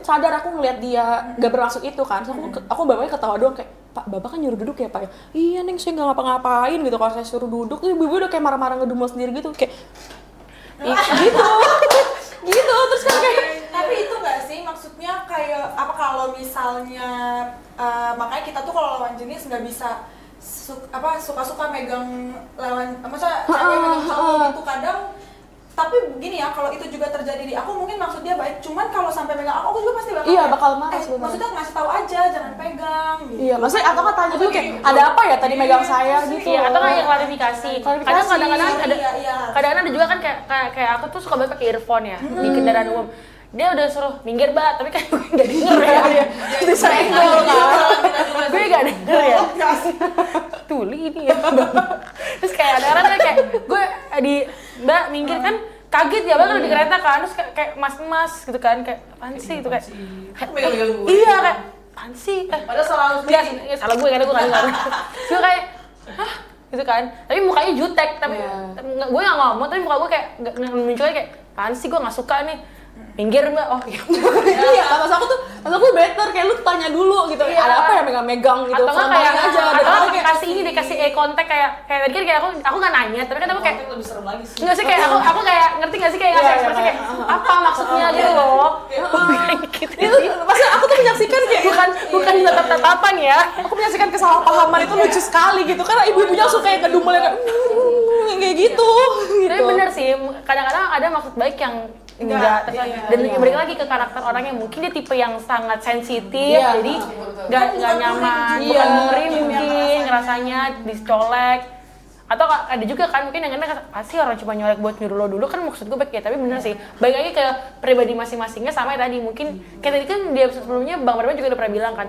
sadar aku ngeliat dia gak bermaksud itu kan. Terus aku bapaknya ketawa doang kayak, Pak, bapak kan nyuruh duduk ya Pak ya? Iya Neng, saya gak ngapa-ngapain gitu, kalau saya suruh duduk. Terus ibu-ibu udah kayak marah-marah ngedumel sendiri gitu, kayak gitu. Terus kan kayak Tapi itu nggak sih, maksudnya kayak apa kalau misalnya makanya kita tuh kalau lawan jenis nggak bisa suka-suka megang lawan, masa cewek megang cowok gitu kadang. Tapi begini ya, kalau itu juga terjadi di aku, mungkin maksud dia baik, cuman kalau sampai megang aku juga pasti bakal marah sebenarnya. maksudnya ngasih tahu aja, jangan pegang gitu. iya, maksudnya atau kan tanya dulu kayak, ada apa ya tadi megang saya gitu. Iya, atau kayak klarifikasi. Kadang-kadang ada, Iya. kadang-kadang ada juga kan kayak aku tuh suka banget pakai earphone ya di kendaraan umum. Dia udah suruh minggir Mbak, tapi kan gue nggak denger ya. Itu senggol kan. Gue nggak denger ya. Tuli ini ya. Terus kayak ada orang kayak gue di Mbak minggir kan, kaget ya Bang, di kereta kan, terus kayak mas-mas gitu kan, kayak apaan sih itu kayak megang gue. iya kayak apaan sih, Padahal salah lu Nggak, sendiri. salah gue karena gue nggak dengar. Gue kayak hah gitu kan, tapi mukanya jutek, tapi gue nggak ngomong, tapi muka gue kayak munculnya kayak apaan sih, gue nggak suka nih, minggir Mbak. Oh iya. Iya, maksud aku better kayak lu tanya dulu gitu. Iya. Ada apa ya megang-megang gitu. Atau nggak Samperin kayak aja. atau nggak Kayak kasih ini deh, kasih eye contact kayak tadi kan kayak aku nggak nanya, tapi kan aku kayak Konten lebih serem lagi sih. nggak sih, kayak aku kayak ngerti nggak sih kayak ngasih Iya, ekspresi iya, kayak apa maksudnya gitu loh. Gitu itu maksudnya aku tuh menyaksikan kayak bukan tatap-tatapan ya. aku menyaksikan kesalahpahaman itu lucu sekali gitu karena ibu-ibunya langsung kayak ngedumel kayak kayak gitu. Tapi bener sih, kadang-kadang ada maksud baik yang enggak, dan balik lagi ke karakter orang yang mungkin dia tipe yang sangat sensitif, Iya. jadi Betul. nggak nyaman, Iya. bukan murim mungkin ngerasanya dicolek, atau ada juga kan mungkin yang enak pasti orang cuma nyolek buat nyuruh lo dulu, kan maksud gue baik ya, tapi bener sih balik lagi ke pribadi masing-masingnya. Sama ya tadi mungkin kayak tadi kan di episode sebelumnya Bang Marwan juga udah pernah bilang kan,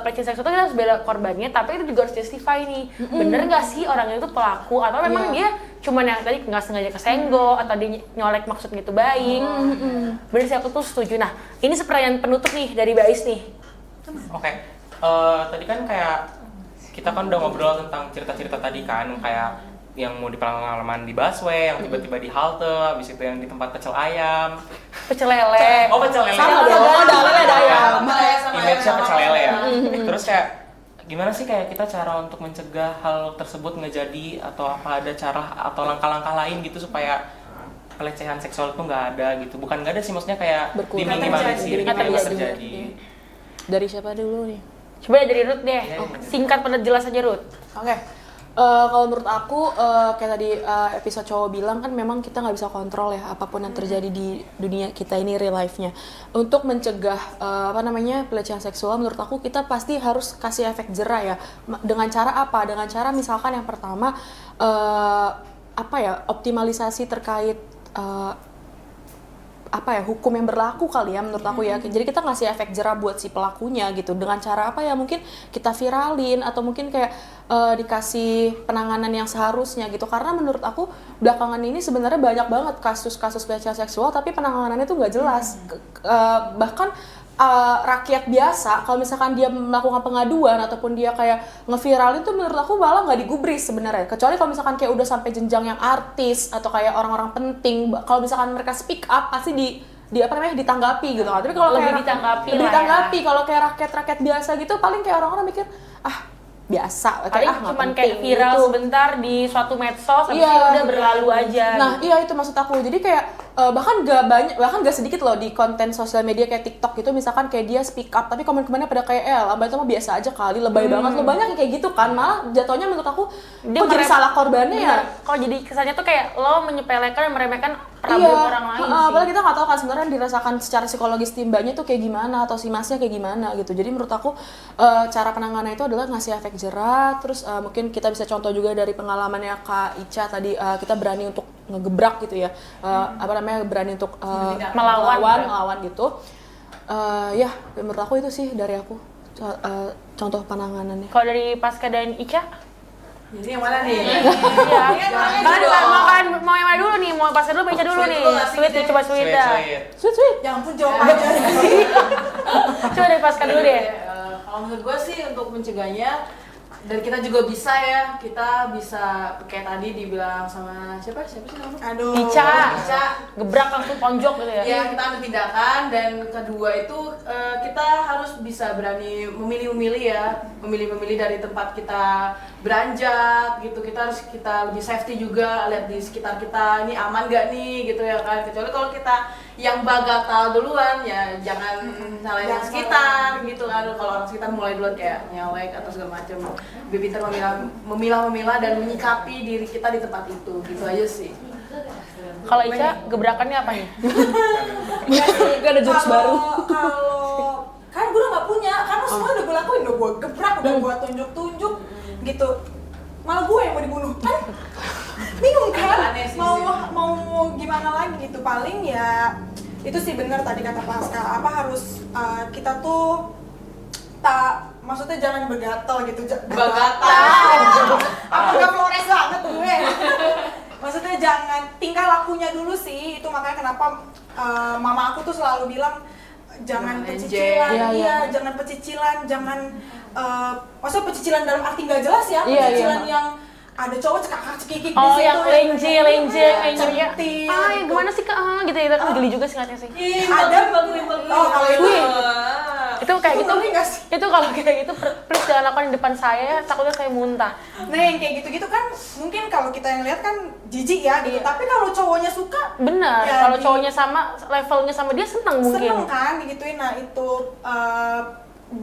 pelecehan seksual itu kita harus bela korbannya, tapi itu juga harus justify nih, bener nggak sih orang itu pelaku, atau memang dia cuman yang tadi nggak sengaja kesenggol, atau dia nyolek maksudnya itu baik. Bener sih, aku tuh setuju. Nah ini pertanyaan penutup nih dari Bais nih. Oke, tadi kan kayak kita kan udah ngobrol tentang cerita-cerita tadi kan, kayak yang mau di pengalaman di busway, yang tiba-tiba di halte, habis itu yang di tempat pecel ayam. Pecel lele. Oh, pecel lele. Sama dong, ada lele ada ayam. Image-nya pecel lele ya. Terus kayak gimana sih kayak kita cara untuk mencegah hal tersebut nggak jadi, atau apa ada cara atau langkah-langkah lain gitu supaya pelecehan seksual itu nggak ada gitu? Bukan nggak ada sih, maksudnya kayak Berkurang. diminimalisir gitu, Nggak nggak terjadi. terjadi. Dari siapa dulu nih? Coba dari Ruth deh, Iya. singkat padat jelas aja Ruth. Oke. Kalau menurut aku kayak tadi episode cowok bilang kan memang kita nggak bisa kontrol ya apapun yang terjadi di dunia kita ini real life-nya. Untuk mencegah pelecehan seksual, menurut aku kita pasti harus kasih efek jera ya. Dengan cara apa? Dengan cara misalkan yang pertama optimalisasi terkait hukum yang berlaku kali ya menurut aku ya. Jadi kita ngasih efek jera buat si pelakunya gitu, dengan cara apa ya, mungkin kita viralin atau mungkin kayak dikasih penanganan yang seharusnya gitu. Karena menurut aku belakangan ini sebenarnya banyak banget kasus-kasus pelecehan seksual tapi penanganannya tuh nggak jelas. Bahkan rakyat biasa kalau misalkan dia melakukan pengaduan ataupun dia kayak ngeviralin tuh menurut aku malah nggak digubris sebenarnya, kecuali kalau misalkan kayak udah sampai jenjang yang artis atau kayak orang-orang penting. Kalau misalkan mereka speak up pasti ditanggapi gitu kan. Tapi kalau Lebih kayak ditanggapi lebih lah ya. ditanggapi, kalau kayak rakyat biasa gitu paling kayak orang-orang mikir biasa, Paling nggak cuman penting kayak viral gitu. sebentar di suatu medsos, habis Iya. itu udah berlalu aja. Nah, iya itu maksud aku. Jadi kayak bahkan gak sedikit loh di konten sosial media kayak TikTok gitu, misalkan kayak dia speak up tapi komen-komennya pada kayak Mbak itu mah biasa aja kali, lebay banget lo, banyak yang kayak gitu kan, malah jatuhnya menurut aku Dia kok jadi salah korbannya ya. Kalau jadi kesannya tuh kayak lo menyepelekan dan meremehkan problem orang lain sih. Apalagi kita nggak tahu kan sebenarnya yang dirasakan secara psikologis si mbaknya tuh kayak gimana atau si masnya kayak gimana gitu. Jadi menurut aku cara penanganan itu adalah ngasih efek jerah, terus mungkin kita bisa contoh juga dari pengalamannya Kak Ica tadi, kita berani untuk ngegebrak gitu ya, berani untuk melawan gitu. Ya menurut aku itu sih dari aku contoh penanganannya. Kalau dari Pasca dan Ica? Jadi yang mana nih? Iya. Mau yang mana dulu nih? Mau Pasca dulu, Ica dulu nih? Sweet nih, coba sweet dah. Sweet. Ya ampun jawab aja sih. Coba dari Pasca dulu deh. Kalau menurut gue sih untuk mencegahnya, dan kita juga bisa ya, kita bisa kayak tadi dibilang sama siapa sih namanya? Aduh. Ica, gebrak langsung tonjok gitu ya. Ya kita ambil tindakan, dan kedua itu kita harus bisa berani memilih-memilih ya, memilih dari tempat kita beranjak gitu. Kita lebih safety juga, lihat di sekitar kita ini aman gak nih gitu ya kan. Kecuali kalau kita yang bagatal duluan ya jangan salahin yang sekitar gitu kan. Kalau orang sekitar mulai duluan kayak nyawek atau segala macam, lebih pintar memilah dan menyikapi diri kita di tempat itu, gitu aja sih. Kalau Ica, gebrakannya apa nih? Gak ada jokes baru. Kalau kan gue udah nggak punya, karena semua udah gue lakuin, udah gue gebrak, udah gue tunjuk gitu. Malah gue yang mau dibunuh kan? Bingung kan? Aneh sih, Mau gimana lagi gitu? Paling ya itu sih benar tadi kata Pasca, apa harus kita tuh maksudnya jangan begatel gitu. Begatel. Aku gak Flores banget gue. Maksudnya jangan tingkah lakunya dulu sih, itu makanya kenapa mama aku tuh selalu bilang jangan pecicilan, jangan pecicilan, jangan maksudnya pecicilan dalam arti nggak jelas ya, pecicilan yang ada cowok cekikik di situ. Yang lenje, kayaknya. Centil. Gimana sih Kak? Gitu ya, kan geli juga sih ngeliatnya sih. Ada kalau itu Itu kayak gitu, nggak sih? itu kalau kayak gitu please jangan lakukan di depan saya, takutnya saya muntah. Nah yang kayak gitu-gitu kan mungkin kalau kita yang lihat kan jijik ya gitu, tapi kalau cowoknya suka Benar, ya kalau cowoknya sama, levelnya sama dia seneng mungkin. seneng kan digituin. Nah itu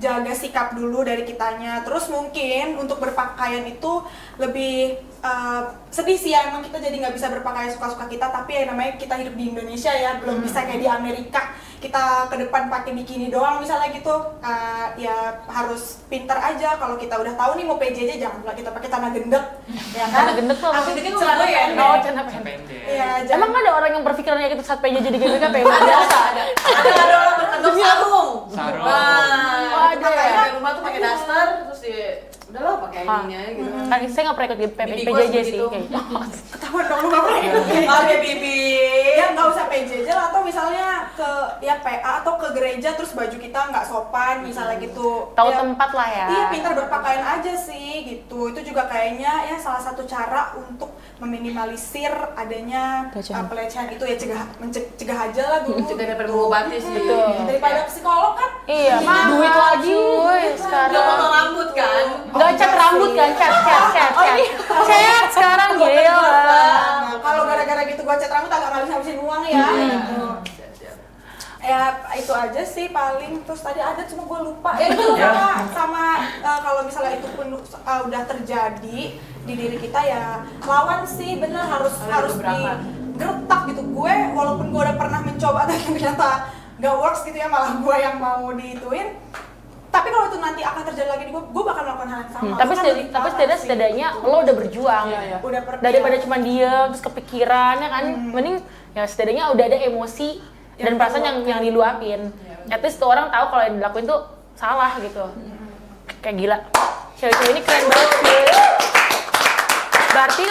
jaga sikap dulu dari kitanya. Terus mungkin untuk berpakaian itu lebih sedih sih ya, emang kita jadi nggak bisa berpakaian suka-suka kita, tapi yang namanya kita hidup di Indonesia ya, belum bisa kayak di Amerika kita ke depan pakai bikini doang misalnya gitu. Ya harus pinter aja, kalau kita udah tahu nih mau PJJ jangan pula kita pakai tanah gendek ya kan. Tanah gendek tuh apa sih? Celana pendek. Oh, celana pendek. Iya, Emang ada orang yang berpikirannya gitu saat PJJ di GBK? Biasa ada. Ada orang berkedok sarung. Sarung. Wah, ada ya? Pakai rumah tuh pakai daster, terus udahlah pakai ininya gitu. Kan saya nggak pernah ikut Bibi gua PJJ sih sebegitu. kayak gitu. Ketahuan dong lu nggak pernah ikut. Maaf ya Bibi. Ya nggak usah PJJ lah, atau misalnya ke ya PA atau ke gereja terus baju kita nggak sopan misalnya gitu. Tahu Ya, tempat lah ya. Iya, pintar berpakaian aja sih gitu. Itu juga kayaknya ya salah satu cara untuk meminimalisir adanya pelecehan itu ya, mencegah aja lah dulu. Mencegah daripada mengobati sih. Betul. Daripada psikolog kan. Iya, duit lagi Gak sekarang. potong rambut kan? Gak cat rambut kan, cat sekarang gila. Nah, kalau gara-gara gitu gua cat rambut agak ngabisin uang ya. Gitu. Ya itu aja sih paling. Terus tadi ada cuma gue lupa ya itu sama kalau misalnya itu pun udah terjadi di diri kita ya lawan sih, bener harus digertak gitu. Gue walaupun gue udah pernah mencoba tapi ternyata gak works gitu ya, malah gue yang mau diituin, tapi kalau itu nanti akan terjadi lagi di gue bakal melakukan hal yang sama. Tapi setidaknya lo udah berjuang. Udah Daripada cuma diem terus kepikiran ya kan, mending ya setidaknya udah ada emosi dan perasaan yang diluapin. At least tuh orang tahu kalau yang dilakuin tuh salah gitu. Kayak gila. Cewek-cewek ini keren banget. Berarti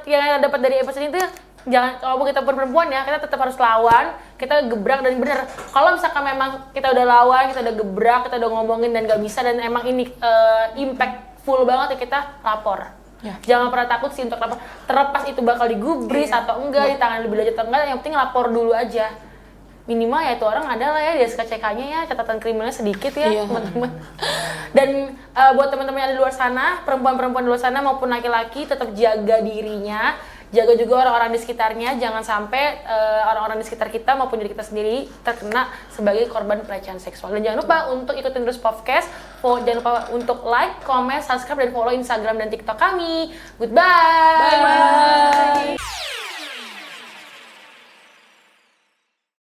yang dapat dari episode ini tuh jangan, kalau kita perempuan ya, kita tetap harus lawan, kita gebrak dan bener. Kalau misalkan memang kita udah lawan, kita udah gebrak, kita udah ngomongin dan gak bisa dan emang ini impactful banget ya, kita lapor. Ya. Jangan pernah takut sih untuk lapor. Terlepas itu bakal digubris atau enggak, di tangan lebih lanjut atau enggak, yang penting lapor dulu aja. Minimal ya itu orang adalah ya di SKCK-nya ya, catatan kriminalnya sedikit ya teman-teman. Dan buat teman-teman yang ada di luar sana, perempuan-perempuan di luar sana maupun laki-laki, tetap jaga dirinya, jaga juga orang-orang di sekitarnya, jangan sampai orang-orang di sekitar kita maupun diri kita sendiri terkena sebagai korban pelecehan seksual. Dan jangan lupa untuk ikutin terus podcast, jangan lupa untuk like, comment, subscribe, dan follow Instagram dan TikTok kami. Goodbye. Bye.